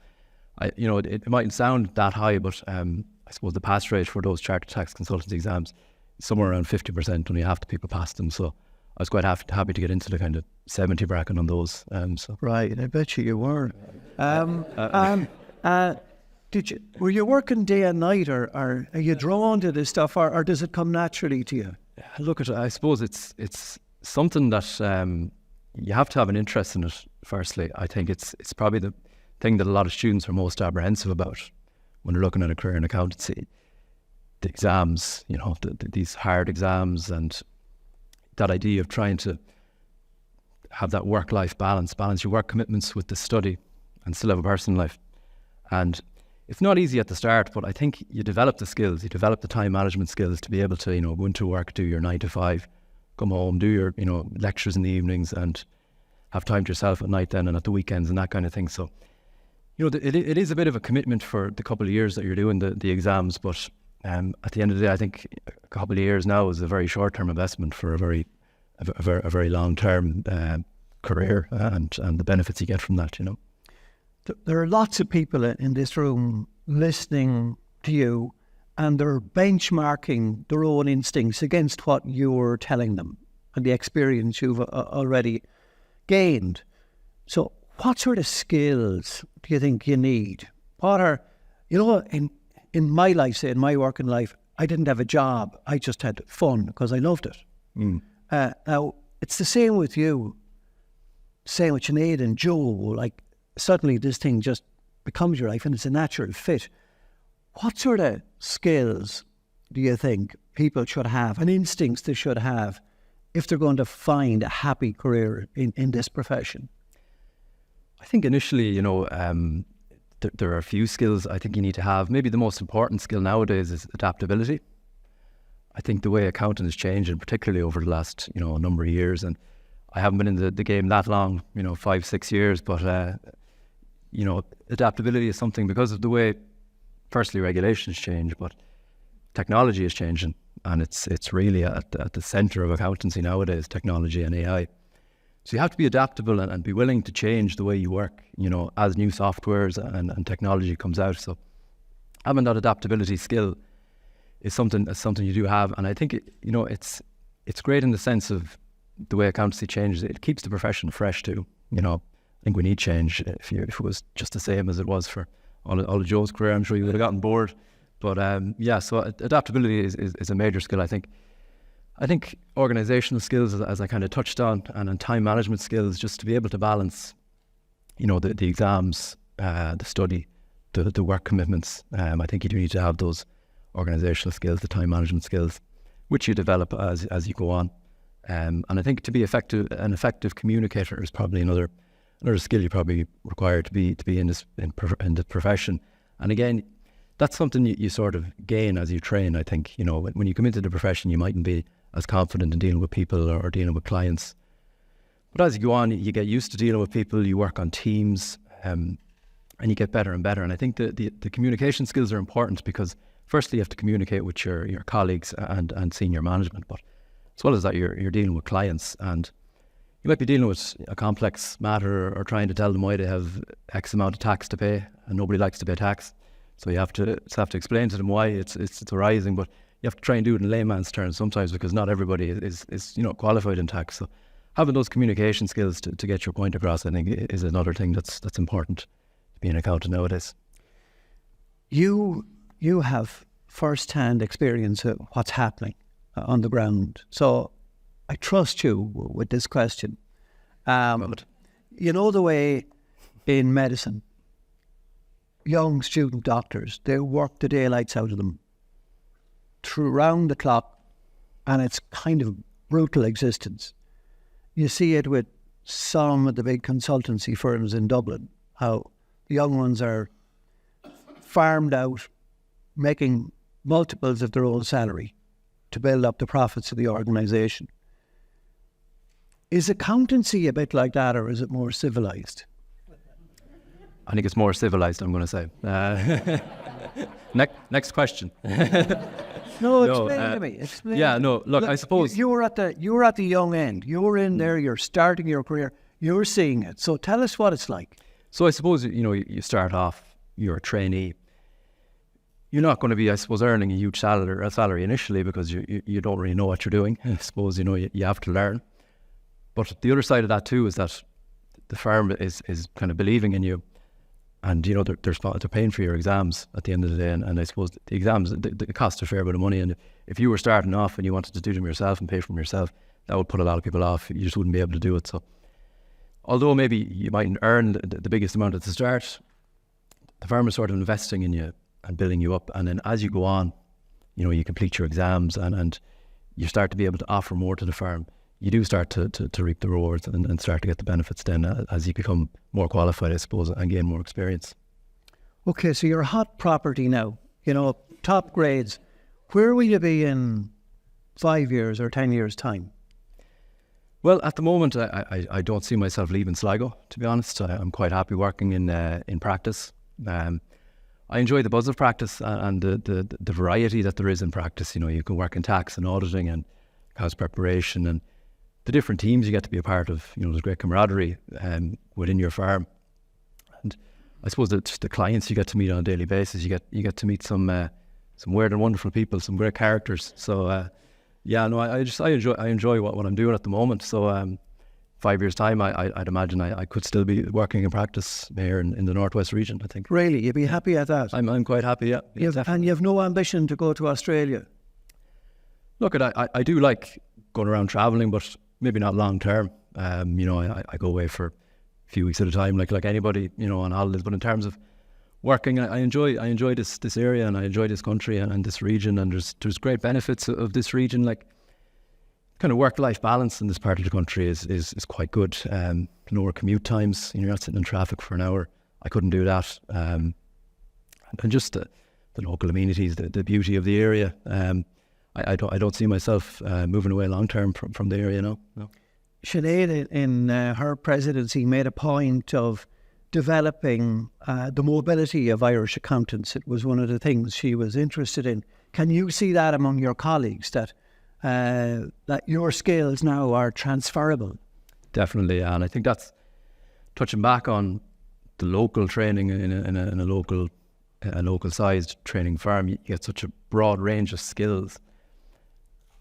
it mightn't sound that high, but I suppose the pass rate for those Chartered Tax Consultancy exams is somewhere around 50%, only half the people passed them. So I was quite happy to get into the kind of 70 bracket on those. Right, I bet you were. Were you working day and night, or are you drawn to this stuff, or does it come naturally to you? Look, I suppose it's something that you have to have an interest in it. Firstly, I think it's probably the thing that a lot of students are most apprehensive about when they're looking at a career in accountancy. The exams, these hard exams, and that idea of trying to have that work-life balance your work commitments with the study and still have a personal life. And it's not easy at the start, but I think you develop the skills, you develop the time management skills to be able to, go into work, do your 9 to 5, come home, do your, lectures in the evenings, and have time to yourself at night then and at the weekends and that kind of thing. So, it is a bit of a commitment for the couple of years that you're doing the exams, but at the end of the day, I think a couple of years now is a very short-term investment for a very long-term career, and the benefits you get from that, There are lots of people in this room listening to you, and they're benchmarking their own instincts against what you're telling them and the experience you've already gained. So what sort of skills do you think you need? What are, in my life, say in my working life, I didn't have a job. I just had fun because I loved it. Now, it's the same with you. Same with Sinead and Joe. Like, suddenly this thing just becomes your life and it's a natural fit. What sort of skills do you think people should have, and instincts they should have, if they're going to find a happy career in this profession? I think initially, there are a few skills I think you need to have. Maybe the most important skill nowadays is adaptability. I think the way accounting is changing, particularly over the last, number of years, and I haven't been in the game that long, 5-6 years, but adaptability is something because of the way, firstly, regulations change, but technology is changing, and it's really at the centre of accountancy nowadays, technology and AI. So you have to be adaptable and be willing to change the way you work, as new softwares and technology comes out. So having that adaptability skill is something you do have, and I think it's great in the sense of the way accountancy changes. It keeps the profession fresh too. I think we need change. If it was just the same as it was for all of Joe's career, I'm sure you would have gotten bored. But so adaptability is a major skill. I think organizational skills, as I kind of touched on, and time management skills, just to be able to balance, the exams, the study, the work commitments. I think you do need to have those organizational skills, the time management skills, which you develop as you go on. And I think to be an effective communicator is probably another skill you probably require to be in the profession. And again, that's something you sort of gain as you train. I think when you come into the profession, you mightn't be as confident in dealing with people or dealing with clients, but as you go on, you get used to dealing with people. You work on teams, and you get better and better. And I think the communication skills are important because firstly, you have to communicate with your colleagues and senior management, but as well as that, you're dealing with clients, and you might be dealing with a complex matter or trying to tell them why they have X amount of tax to pay, and nobody likes to pay tax. So you have to explain to them why it's arising, but you have to try and do it in layman's terms sometimes because not everybody is qualified in tax. So having those communication skills to get your point across, I think, is another thing that's important to be an accountant nowadays. You have first-hand experience of what's happening on the ground. So I trust you with this question. The way in medicine, young student doctors, they work the daylights out of them through round the clock, and it's kind of brutal existence. You see it with some of the big consultancy firms in Dublin, how the young ones are farmed out, making multiples of their own salary to build up the profits of the organisation. Is accountancy a bit like that, or is it more civilised? I think it's more civilised, I'm going to say. Next question. Explain to me. Explain. Look, I suppose you were at the young end. You were in there. You're starting your career. You're seeing it. So tell us what it's like. So I suppose you start off. You're a trainee. You're not going to be, I suppose, earning a huge salary initially because you don't really know what you're doing. I suppose you have to learn. But the other side of that too is that the firm is kind of believing in you. And they're paying for your exams at the end of the day, and I suppose the exams they cost a fair bit of money. And if you were starting off and you wanted to do them yourself and pay for them yourself, that would put a lot of people off. You just wouldn't be able to do it. So, although maybe you mightn't earn the biggest amount at the start, the firm is sort of investing in you and building you up. And then as you go on, you complete your exams and you start to be able to offer more to the firm. You do start to reap the rewards and start to get the benefits then as you become more qualified, I suppose, and gain more experience. Okay, so you're a hot property now, top grades. Where will you be in 5 years or 10 years' time? Well, at the moment, I don't see myself leaving Sligo, to be honest. I'm quite happy working in practice. I enjoy the buzz of practice and the variety that there is in practice. You can work in tax and auditing and accounts preparation and the different teams you get to be a part of. There's great camaraderie within your firm, and I suppose the clients you get to meet on a daily basis. You get to meet some weird and wonderful people, some great characters. So I enjoy what I'm doing at the moment. So 5 years time, I'd imagine I could still be working in practice here in the Northwest region. I think. Really, you'd be happy at that? I'm quite happy. Yeah. And you have no ambition to go to Australia? Look, I do like going around travelling, but maybe not long term. I go away for a few weeks at a time, like anybody, on holidays. But in terms of working, I enjoy this area, and I enjoy this country and this region. And there's great benefits of this region, like kind of work-life balance in this part of the country is quite good. Lower commute times. You're not sitting in traffic for an hour. I couldn't do that. And just the local amenities, the beauty of the area. I don't see myself moving away long term from the area, no. Sinead, in her presidency, made a point of developing the mobility of Irish accountants. It was one of the things she was interested in. Can you see that among your colleagues, that your skills now are transferable? Definitely, yeah. And I think that's touching back on the local training in a local sized training firm. You get such a broad range of skills,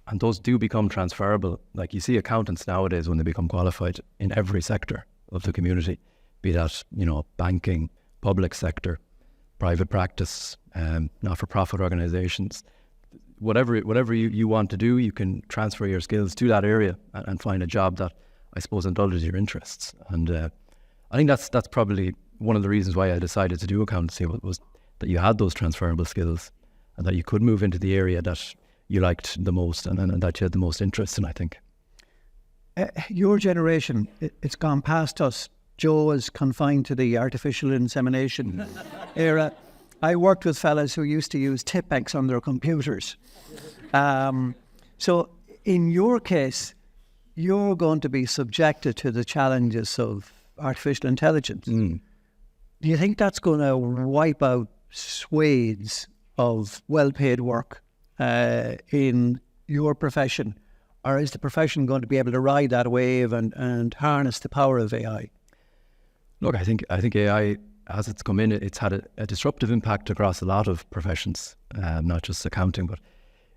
and those do become transferable. Like, you see accountants nowadays when they become qualified in every sector of the community, be that, banking, public sector, private practice, not-for-profit organisations. Whatever you want to do, you can transfer your skills to that area and find a job that, I suppose, indulges your interests. And I think that's probably one of the reasons why I decided to do accountancy, was that you had those transferable skills and that you could move into the area that you liked the most and that you had the most interest in, I think. Your generation, it's gone past us. Joe is confined to the artificial insemination era. I worked with fellas who used to use Tipex on their computers. So in your case, you're going to be subjected to the challenges of artificial intelligence. Do you think that's going to wipe out swathes of well-paid work in your profession? Or is the profession going to be able to ride that wave and harness the power of AI? Look, I think AI, as it's come in, it's had a disruptive impact across a lot of professions, not just accounting, but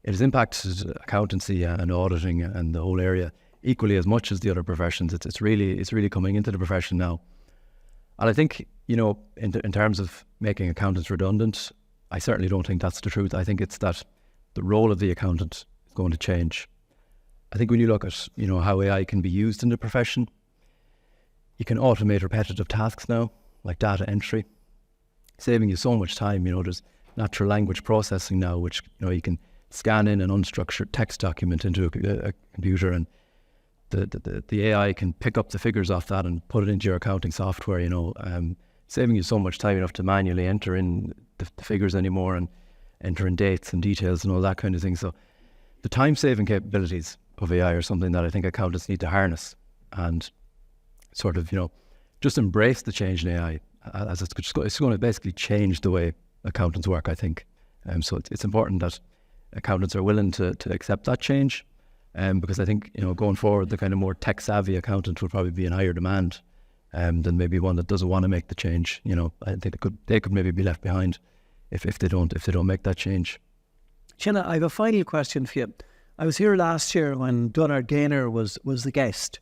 it has impacted accountancy and auditing and the whole area equally as much as the other professions. It's really coming into the profession now. And I think, in terms of making accountants redundant, I certainly don't think that's the truth. I think it's that the role of the accountant is going to change. I think when you look at, how AI can be used in the profession, you can automate repetitive tasks now, like data entry, saving you so much time. There's natural language processing now, which, you can scan in an unstructured text document into a computer, and the AI can pick up the figures off that and put it into your accounting software, saving you so much time. You don't have to manually enter in the figures anymore and enter in dates and details and all that kind of thing. So the time-saving capabilities of AI are something that I think accountants need to harness and sort of, just embrace the change in AI, as it's going to basically change the way accountants work, I think. So it's important that accountants are willing to accept that change, because I think, going forward, the kind of more tech-savvy accountant will probably be in higher demand than maybe one that doesn't want to make the change. I think they could maybe be left behind if they don't make that change. Sinead, I have a final question for you. I was here last year when Donard Gaynor was the guest.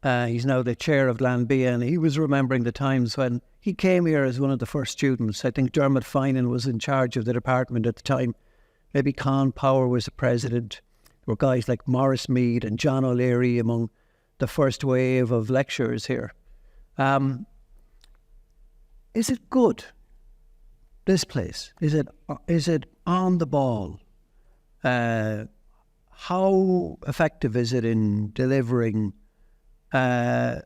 He's now the chair of Glanbia, and he was remembering the times when he came here as one of the first students. I think Dermot Finan was in charge of the department at the time. Maybe Con Power was the president. There were guys like Maurice Mead and John O'Leary among the first wave of lecturers here. Is it good, this place? Is it on the ball? How effective is it in delivering the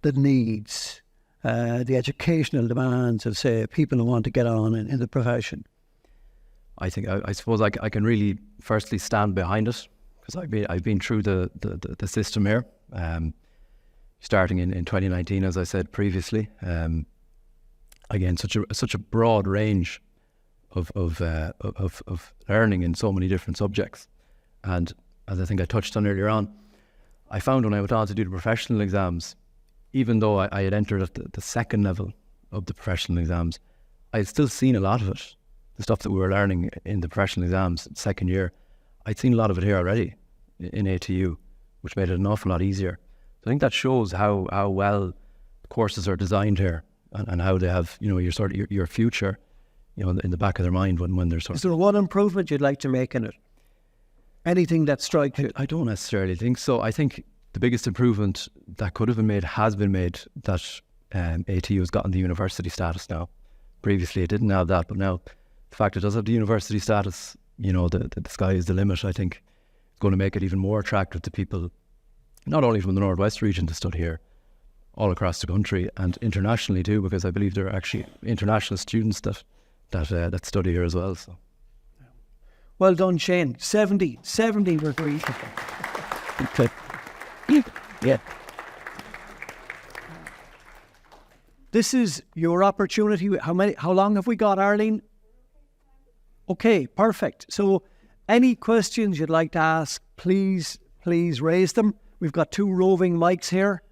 needs, the educational demands of, say, people who want to get on in the profession? I think I suppose I can really firstly stand behind it, because I've been through the system here, starting in 2019, as I said previously. Again, such a broad range of learning in so many different subjects, and as I think I touched on earlier on, I found when I went on to do the professional exams, even though I had entered at the second level of the professional exams, I had still seen a lot of it. The stuff that we were learning in the professional exams second year, I'd seen a lot of it here already in ATU, which made it an awful lot easier. So I think that shows how well courses are designed here, and how they have, your future, in the back of their mind when they're Is there one improvement you'd like to make in it? Anything that strikes you? I don't necessarily think so. I think the biggest improvement that could have been made has been made, that ATU has gotten the university status now. Previously it didn't have that, but now the fact it does have the university status, the sky is the limit. I think it's going to make it even more attractive to people, not only from the Northwest region, to study here, all across the country and internationally too, because I believe there are actually international students that study here as well. So. Well done, Shane. 70 we're great. Yeah. This is your opportunity. How long have we got, Arlene? Okay, perfect. So any questions you'd like to ask, please raise them. We've got 2 roving mics here,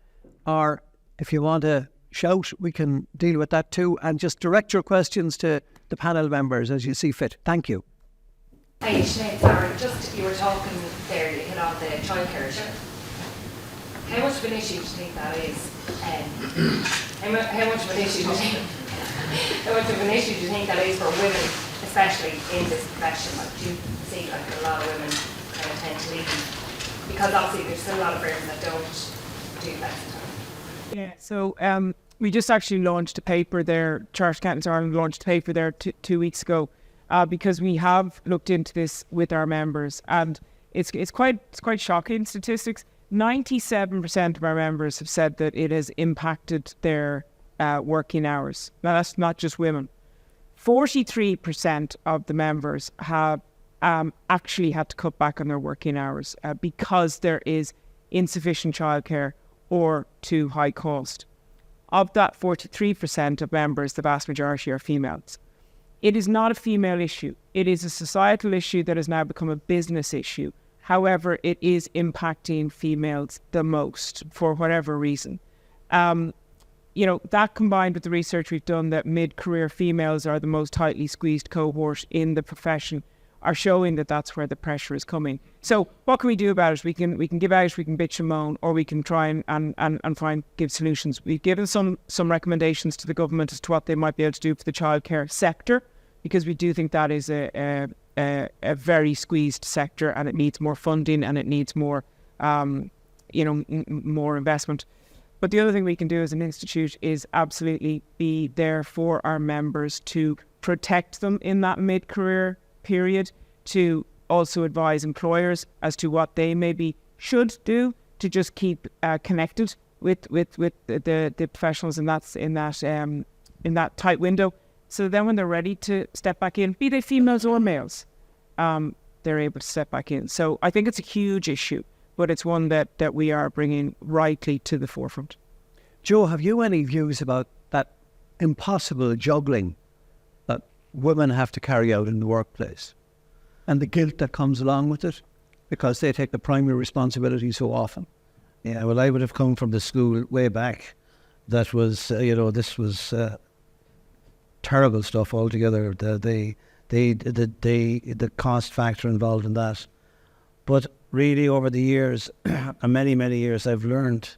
or if you want to shout, we can deal with that too. And just direct your questions to the panel members as you see fit. Thank you. Hey, Sinead, sorry, just you were talking there, you hit on the childcare issue. How much of an issue do you think that is? How much of an issue do you think? How much of an issue do you think that is for women, especially in this profession? Like, do you see like a lot of women kind of tend to leave because obviously there's still a lot of firms that don't do that. Yeah. So we just actually launched a paper there. Chartered Accountants Ireland launched a paper there 2 weeks ago because we have looked into this with our members, and it's quite shocking statistics. 97% of our members have said that it has impacted their working hours. Now, that's not just women. 43% of the members have actually had to cut back on their working hours because there is insufficient childcare or too high cost. Of that 43% of members, the vast majority are females. It is not a female issue. It is a societal issue that has now become a business issue. However, it is impacting females the most for whatever reason. That combined with the research we've done that mid-career females are the most tightly squeezed cohort in the profession are showing that that's where the pressure is coming. So what can we do about it? We can give out, we can bitch and moan, or we can try and give solutions. We've given some recommendations to the government as to what they might be able to do for the childcare sector, because we do think that is a very squeezed sector, and it needs more funding and it needs more, more investment. But the other thing we can do as an institute is absolutely be there for our members to protect them in that mid-career period, to also advise employers as to what they maybe should do to just keep connected with the professionals in that tight window. So then when they're ready to step back in, be they females or males, they're able to step back in. So I think it's a huge issue, but it's one that we are bringing rightly to the forefront. Joe, have you any views about that impossible juggling that women have to carry out in the workplace and the guilt that comes along with it because they take the primary responsibility so often? Yeah, well, I would have come from the school way back that was, this was terrible stuff altogether. The cost factor involved in that. But really, over the years, and many, many years, I've learned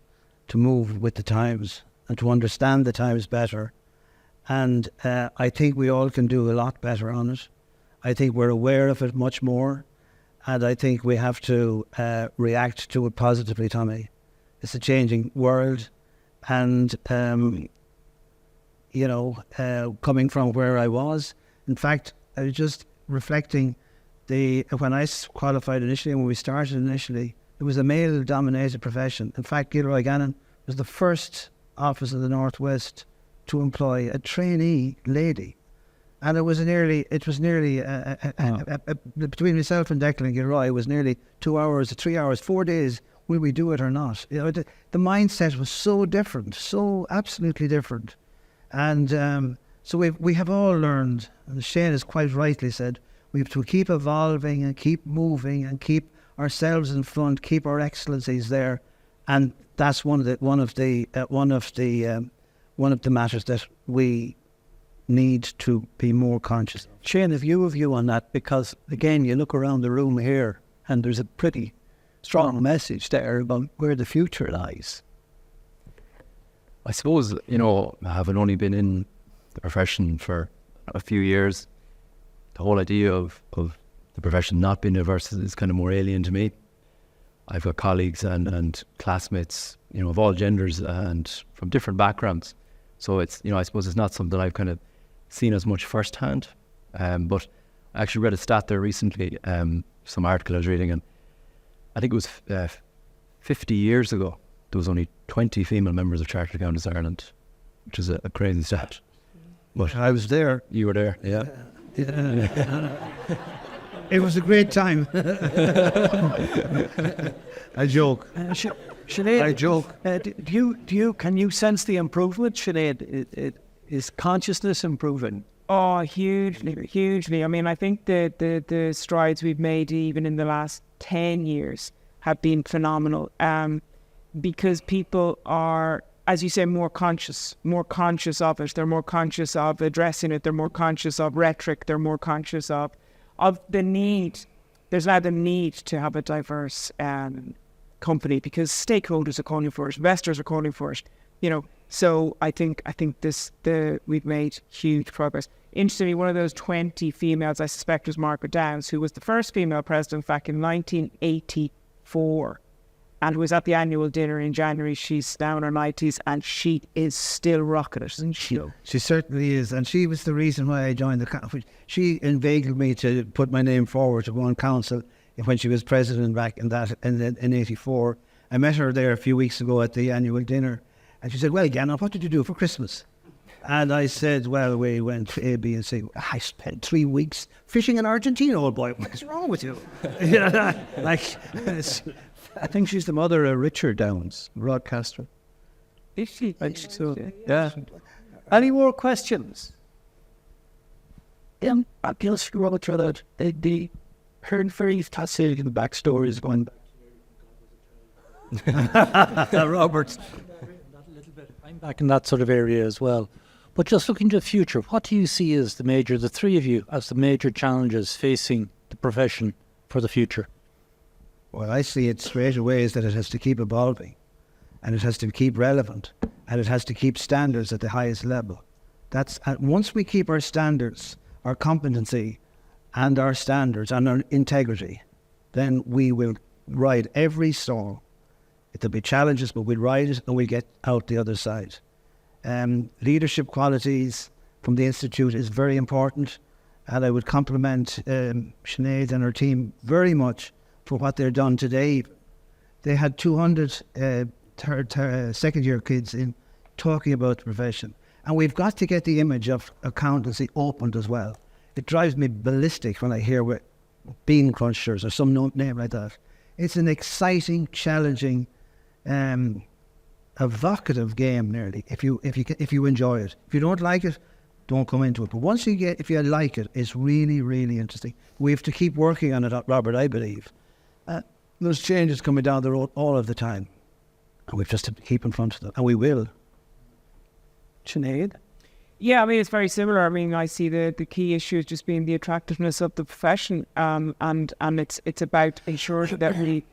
to move with the times and to understand the times better. And I think we all can do a lot better on it. I think we're aware of it much more. And I think we have to react to it positively, Tommie. It's a changing world. And, coming from where I was, in fact, I was just reflecting when I qualified initially and when we started initially, it was a male-dominated profession. In fact, Gilroy Gannon was the first office in the Northwest to employ a trainee lady. And it was nearly between myself and Declan and Gilroy, it was nearly 2 hours, 3 hours, 4 days, will we do it or not? The mindset was so different, so absolutely different. And so we have all learned, and Shane has quite rightly said, we have to keep evolving and keep moving and keep ourselves in front, keep our excellencies there, and that's one of the matters that we need to be more conscious of. Shane, have you a view on that? Because again, you look around the room here, and there's a pretty strong message there about where the future lies. I suppose, having only been in the profession for a few years, the whole idea of the profession not being diverse is kind of more alien to me. I've got colleagues and classmates, of all genders and from different backgrounds. So it's, I suppose it's not something I've kind of seen as much firsthand. But I actually read a stat there recently, some article I was reading, and I think it was 50 years ago, there was only 20 female members of Chartered Accountants Ireland, which is a crazy stat. But I was there. You were there, yeah. It was a great time. I joke. Sinead, I joke. Can you sense the improvement, Sinead? Is consciousness improving? Oh, hugely, hugely. I mean, I think the strides we've made even in the last 10 years have been phenomenal, because people are, as you say, more conscious of it. They're more conscious of addressing it. They're more conscious of rhetoric. They're more conscious of the need. There's now the need to have a diverse company, because stakeholders are calling for it, investors are calling for it. So I think we've made huge progress. Interestingly, one of those 20 females, I suspect, was Margaret Downs, who was the first female president back in 1984, and was at the annual dinner in January. She's now in her 90s, and she is still rocking it, isn't she? She certainly is, and she was the reason why I joined the council. She inveigled me to put my name forward to go on council when she was president back in 84. I met her there a few weeks ago at the annual dinner, and she said, "Well, Gannon, what did you do for Christmas?" And I said, "Well, we went A, B, and C." "I spent 3 weeks fishing in Argentina, old boy. What's wrong with you?" I think she's the mother of Richard Downs, broadcaster. Is she? So, yeah. Any more questions? I guess you wrote that the heard very fascinating backstories going back. Robert. I'm back in that sort of area as well. But just looking to the future, what do you see as the three of you, as the major challenges facing the profession for the future? Well, I see it straight away is that it has to keep evolving, and it has to keep relevant, and it has to keep standards at the highest level. Once we keep our standards, our competency, and our standards and our integrity, then we will ride every storm. There'll be challenges, but we'll ride it and we'll get out the other side. Leadership qualities from the Institute is very important, and I would compliment Sinead and her team very much for what they've done today. They had 200 second-year kids in talking about the profession. And we've got to get the image of accountancy opened as well. It drives me ballistic when I hear bean crunchers or some name like that. It's an exciting, challenging, evocative game nearly, if you enjoy it. If you don't like it, don't come into it. But if you like it, it's really, really interesting. We have to keep working on it, Robert, I believe. There's changes coming down the road all of the time, and we've just to keep in front of them, and we will. Sinead? Yeah, I mean, it's very similar. I mean, I see the key issue is just being the attractiveness of the profession, and it's about ensuring that we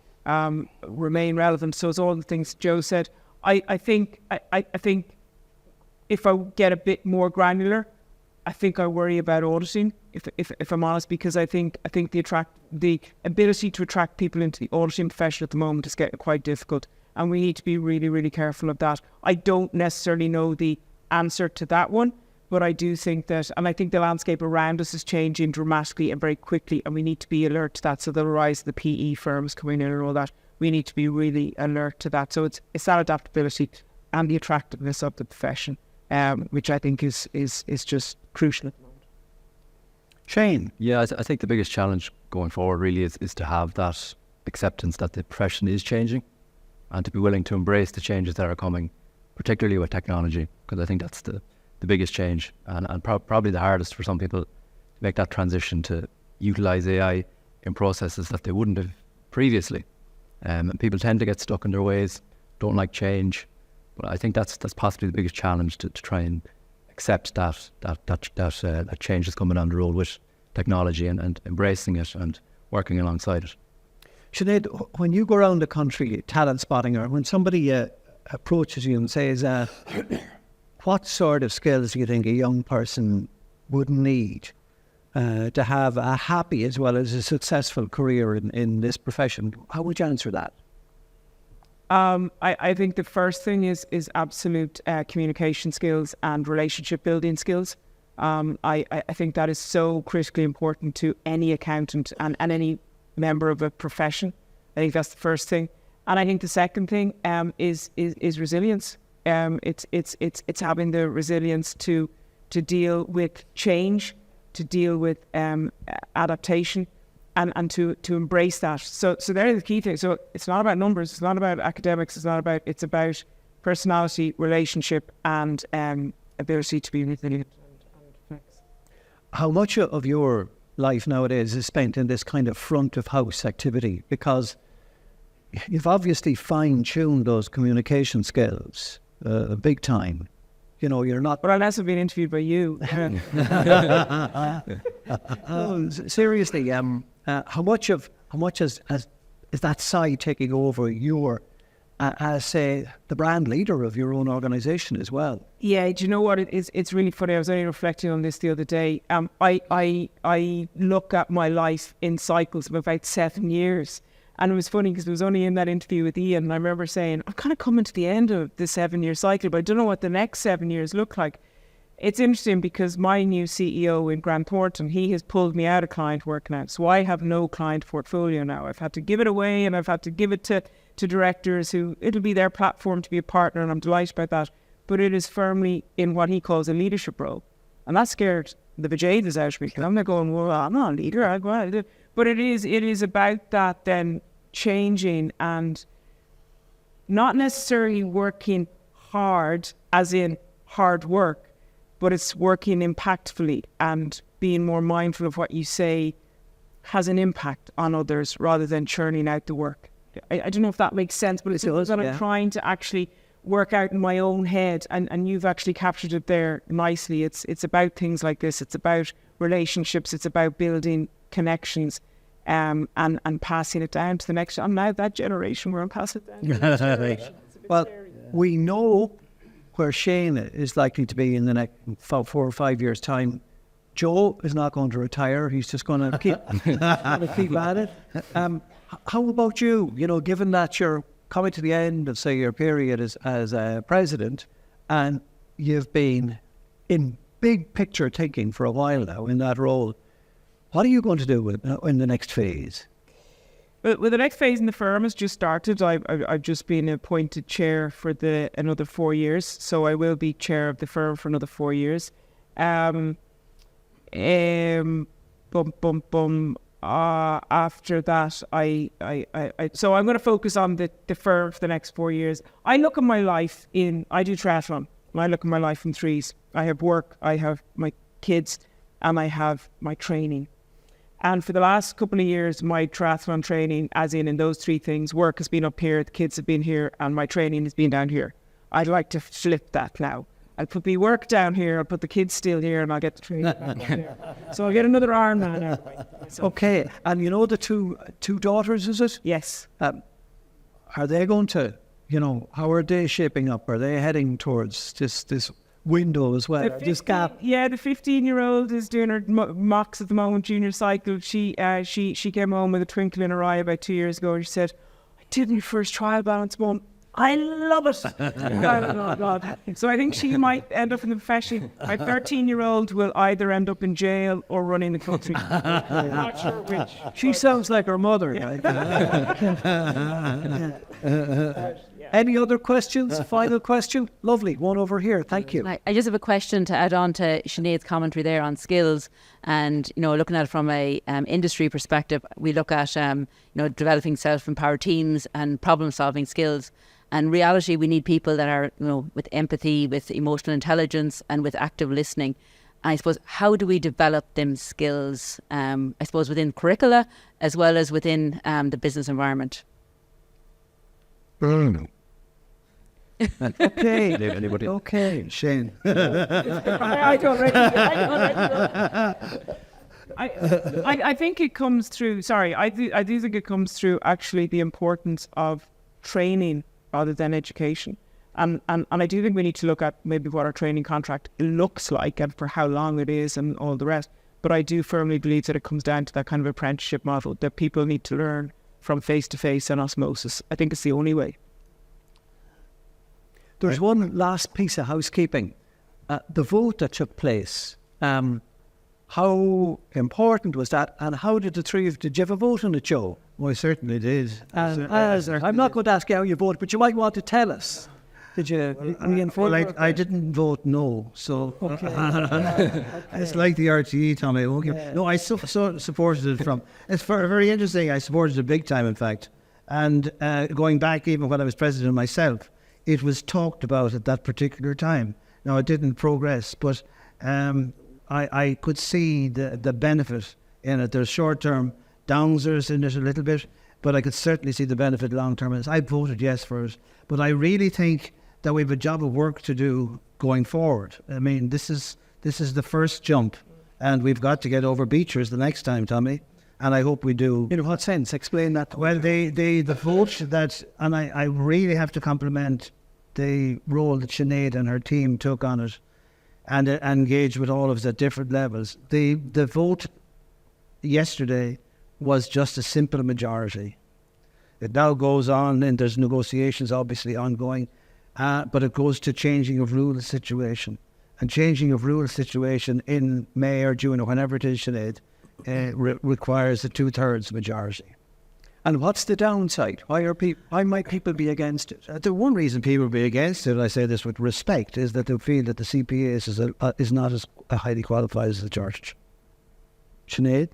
remain relevant. So it's all the things Joe said. I think if I get a bit more granular, I think I worry about auditing, if I'm honest, because I think the ability to attract people into the auditing profession at the moment is getting quite difficult, and we need to be really, really careful of that. I don't necessarily know the answer to that one, but I do think that, and I think the landscape around us is changing dramatically and very quickly, and we need to be alert to that. So the rise of the PE firms coming in and all that, we need to be really alert to that. So it's that adaptability and the attractiveness of the profession, which I think is just crucial at the moment. Shane? Yeah, I think the biggest challenge going forward really is to have that acceptance that the profession is changing, and to be willing to embrace the changes that are coming, particularly with technology, because I think that's the biggest change, and probably the hardest for some people to make that transition to utilise AI in processes that they wouldn't have previously. And people tend to get stuck in their ways, don't like change, but I think that's possibly the biggest challenge to try and accept that change is coming down the road with technology, and embracing it and working alongside it. Sinead, when you go around the country talent spotting, or when somebody approaches you and says, what sort of skills do you think a young person would need to have a happy as well as a successful career in this profession? How would you answer that? I think the first thing is absolute communication skills and relationship building skills. I think that is so critically important to any accountant and any member of a profession. I think that's the first thing. And I think the second thing is resilience. It's having the resilience to deal with change, to deal with adaptation, and to embrace that. So they're the key things. So it's not about numbers, it's not about academics, it's about personality, relationship, and ability to be resilient and flex. How much of your life nowadays is spent in this kind of front of house activity? Because you've obviously fine-tuned those communication skills big time. You know, you're not... But unless I've been interviewed by you. No, seriously, how much is that side taking over your, as say, the brand leader of your own organisation as well? Yeah, do you know what? It's really funny. I was only reflecting on this the other day. I look at my life in cycles of about 7 years. And it was funny because it was only in that interview with Ian, and I remember saying, I'm kind of coming to the end of the 7-year cycle, but I don't know what the next 7 years look like. It's interesting because my new CEO in Grant Thornton, he has pulled me out of client work now. So I have no client portfolio now. I've had to give it away, and I've had to give it to directors who, it'll be their platform to be a partner, and I'm delighted about that. But it is firmly in what he calls a leadership role. And that scared the bejesus out of me. I'm not going, well, I'm not a leader. But it is about that then changing and not necessarily working hard as in hard work, but it's working impactfully and being more mindful of what you say has an impact on others rather than churning out the work. I don't know if that makes sense, but it's what I'm trying to actually work out in my own head, and you've actually captured it there nicely. It's about things like this. It's about relationships. It's about building connections. And passing it down to the next. I'm now that generation where I'm passing it down to the next generation. Well, we know where Shane is likely to be in the next 4 or 5 years' time. Joe is not going to retire. He's just going to keep at it. How about you? You know, given that you're coming to the end of, say, your period as president, and you've been in big picture thinking for a while now in that role, what are you going to do in the next phase? Well, the next phase in the firm has just started. I've just been appointed chair for another 4 years, so I will be chair of the firm for another 4 years. After that, so I'm going to focus on the firm for the next 4 years. I look at my life I do triathlon. I look at my life in threes. I have work, I have my kids, and I have my training. And for the last couple of years, my triathlon training, as in those three things, work has been up here, the kids have been here, and my training has been down here. I'd like to flip that now. I'll put the work down here, I'll put the kids still here, and I'll get the training down here. So I'll get another Ironman out. Okay, and you know the two daughters, is it? Yes. Are they going to, you know, how are they shaping up? Are they heading towards this window as well, this gap? Yeah, the 15-year-old is doing her mocks at the moment, junior cycle. She came home with a twinkle in her eye about 2 years ago, and she said, I did my first trial balance, Mum. I love it. So I think she might end up in the profession. My 13-year-old will either end up in jail or running the country. I'm not sure which. She sounds like her mother. Yeah. Right? Any other questions? Final question? Lovely. One over here. Thank you. I just have a question to add on to Sinead's commentary there on skills, and looking at it from a industry perspective, we look at developing self-empowered teams and problem-solving skills. And reality, we need people that are with empathy, with emotional intelligence, and with active listening. I suppose, how do we develop them skills? I suppose within curricula as well as within the business environment. Okay. Anybody? Okay. Shane. I think it comes through. Sorry, I do think it comes through actually the importance of training rather than education, and I do think we need to look at maybe what our training contract looks like and for how long it is and all the rest. But I do firmly believe that it comes down to that kind of apprenticeship model that people need to learn from face to face and osmosis. I think it's the only way. There's one last piece of housekeeping. The vote that took place, how important was that, and how did the three of did you have a vote on it, Joe? Well, I certainly did. I'm not going to ask you how you voted, but you might want to tell us. Did you Well, I didn't vote no, so it's like the RTE, Tommy. Okay. No, I supported it from. It's very interesting. I supported it big time, in fact. And going back even when I was president myself, it was talked about at that particular time. Now, it didn't progress, but I could see the benefit in it. There's short-term downers in it a little bit, but I could certainly see the benefit long-term. And I voted yes for it. But I really think that we have a job of work to do going forward. I mean, this is the first jump, and we've got to get over Beechers the next time, Tommy. And I hope we do. In what sense? Explain that. Well, the vote that, and I really have to compliment the role that Sinead and her team took on it, and engaged with all of us at different levels. The vote yesterday was just a simple majority. It now goes on, and there's negotiations obviously ongoing, but it goes to changing of rule situation. And changing of rule situation in May or June or whenever it is, Sinead, requires a 2/3 majority. And what's the downside? Why might people be against it? The one reason people will be against it, and I say this with respect, is that they feel that the CPA is not as highly qualified as the church. Sinead?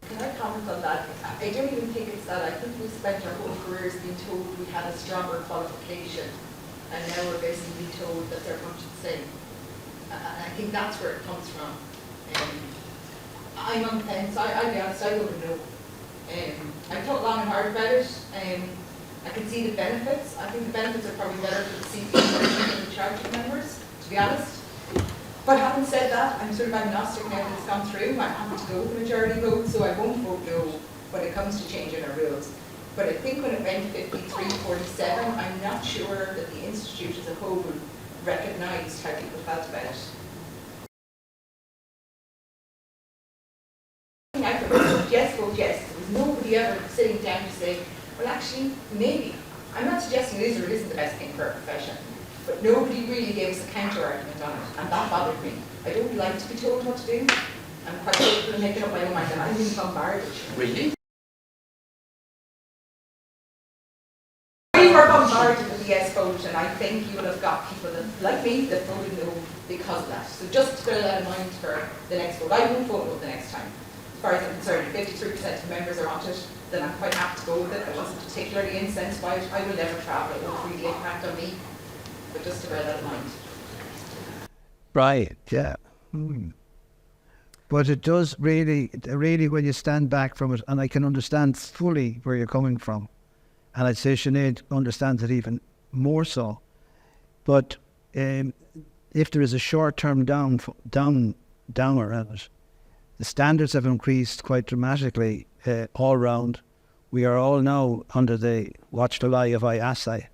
Can I comment on that? I don't even think it's that. I think we spent our whole careers being told we had a stronger qualification, and now we're basically told that they're much the same. I think that's where it comes from. I'm on the fence. I'll be honest, I wouldn't know. I thought long and hard about it. I can see the benefits. I think the benefits are probably better for the CPA than the charging members, to be honest. But having said that, I'm sort of agnostic now that it's gone through. I'm happy to go with the majority vote, so I won't vote no when it comes to changing our rules. But I think when it went 53-47, I'm not sure that the Institute as a whole recognised how people felt about it. I could vote yes. There was nobody ever sitting down to say, well, actually, maybe. I'm not suggesting it is or it isn't the best thing for a profession. But nobody really gave us a counter-argument on it, and that bothered me. I don't like to be told what to do. I'm quite capable of making up my own mind, and I'm being bombarded. Really? We were bombarded with the yes vote, and I think you will have got people that, like me, that voted no because of that. So just bear that in mind for the next vote. I won't vote no the next time. As far as I'm concerned, if 53% of members are on it, then I'm quite happy to go with it. I wasn't particularly incensed by it. I will never travel. It won't really impact on me. But just to bear that in mind. Right, yeah. But it does really, when you stand back from it, and I can understand fully where you're coming from, and I'd say Sinead understands it even more so. But if there is a short-term downer at it, the standards have increased quite dramatically all round. We are all now under the watch the eye of IASI.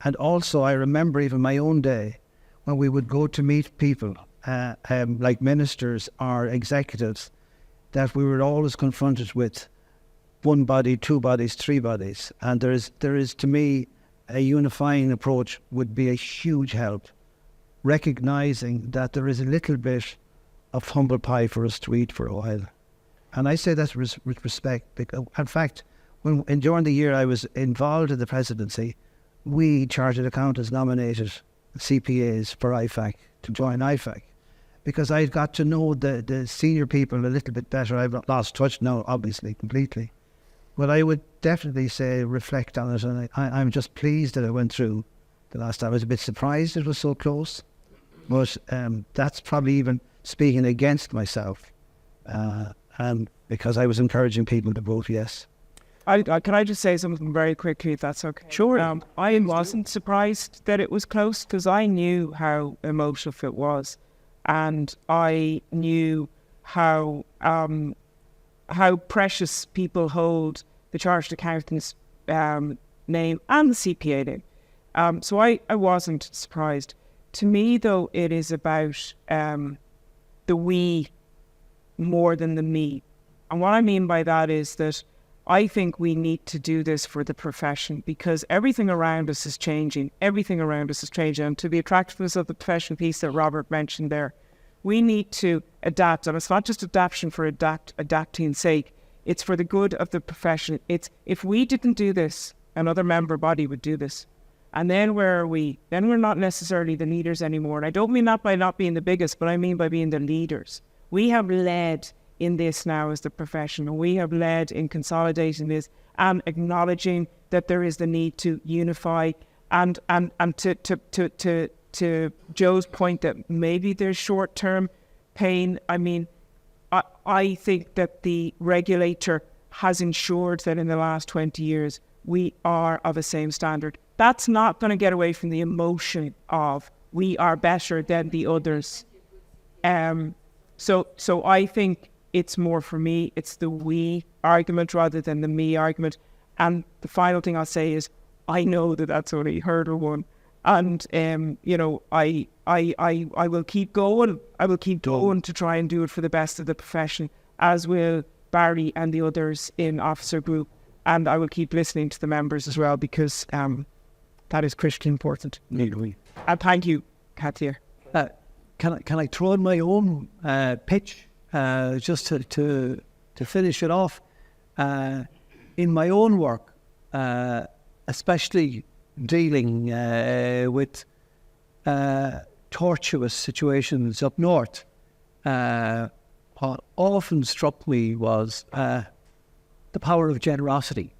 And also, I remember even my own day when we would go to meet people, like ministers or executives, that we were always confronted with one body, two bodies, three bodies. And there is, to me, a unifying approach would be a huge help, recognising that there is a little bit of humble pie for us to eat for a while. And I say that with respect, because, in fact, during the year I was involved in the presidency, we chartered accountants nominated CPAs for IFAC to join IFAC, because I got to know the senior people a little bit better. I've lost touch now, obviously, completely. But I would definitely say reflect on it, and I'm just pleased that it went through the last time. I was a bit surprised it was so close, but that's probably even speaking against myself, because I was encouraging people to vote yes. Can I just say something very quickly, if that's okay? Sure. I wasn't surprised that it was close, because I knew how emotive it was, and I knew how precious people hold the Chartered Accountants name and the CPA name. So I wasn't surprised. To me, though, it is about the we more than the me. And what I mean by that is that I think we need to do this for the profession, because everything around us is changing. Everything around us is changing. And to the attractiveness of the profession piece that Robert mentioned there, we need to adapt. And it's not just adaptation for adapting's sake. It's for the good of the profession. It's if we didn't do this, another member body would do this. And then where are we? Then we're not necessarily the leaders anymore. And I don't mean that by not being the biggest, but I mean by being the leaders. We have led in this now as the profession, and we have led in consolidating this and acknowledging that there is the need to unify and to Joe's point that maybe there's short-term pain. I mean, I think that the regulator has ensured that in the last 20 years we are of the same standard. That's not going to get away from the emotion of we are better than the others. So I think it's more for me, it's the we argument rather than the me argument. And the final thing I'll say is I know that that's only hurdle one. And, I will keep going. I will keep going to try and do it for the best of the profession, as will Barry and the others in Officer Group. And I will keep listening to the members as well, because that is critically important. And thank you, Katia. Can I throw in my own pitch just to finish it off? In my own work, especially dealing with tortuous situations up north, what often struck me was the power of generosity.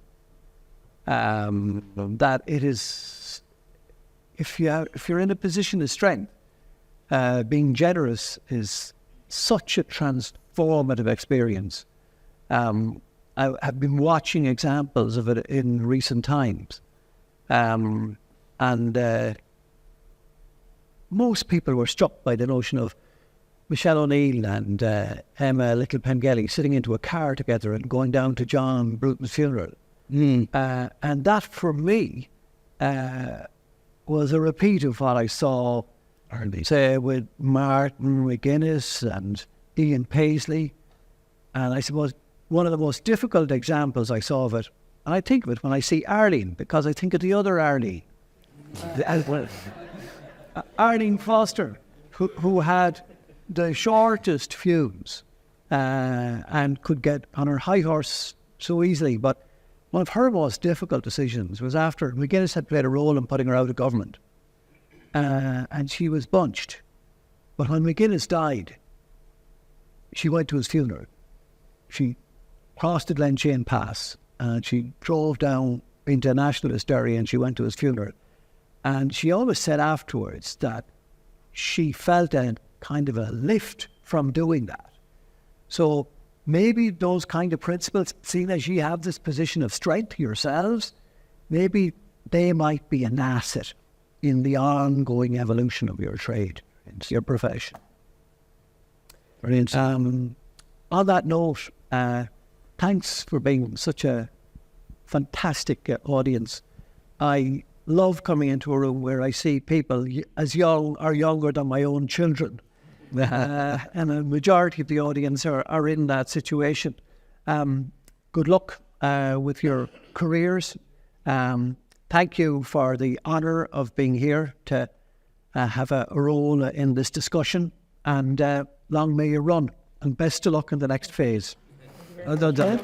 That it is, if you're in a position of strength, being generous is such a transformative experience. I have been watching examples of it in recent times. And most people were struck by the notion of Michelle O'Neill and Emma Little Pengelly sitting into a car together and going down to John Bruton's funeral. And that, for me, was a repeat of what I saw, say, with Martin McGuinness and Ian Paisley. And I suppose one of the most difficult examples I saw of it, and I think of it when I see Arlene, because I think of the other Arlene. Arlene Foster, who had the shortest fuse and could get on her high horse so easily. But one of her most difficult decisions was after McGuinness had played a role in putting her out of government. And she was bunched. But when McGuinness died, she went to his funeral. She crossed the Glenshane Pass and she drove down into a nationalist area and she went to his funeral. And she always said afterwards that she felt a kind of a lift from doing that. So maybe those kind of principles, seeing as you have this position of strength yourselves, maybe they might be an asset in the ongoing evolution of your trade, into your profession. Brilliant. On that note, thanks for being such a fantastic audience. I love coming into a room where I see people as young or younger than my own children. And a majority of the audience are in that situation. Good luck with your careers. Thank you for the honour of being here to have a role in this discussion. And long may you run. And best of luck in the next phase. Well done.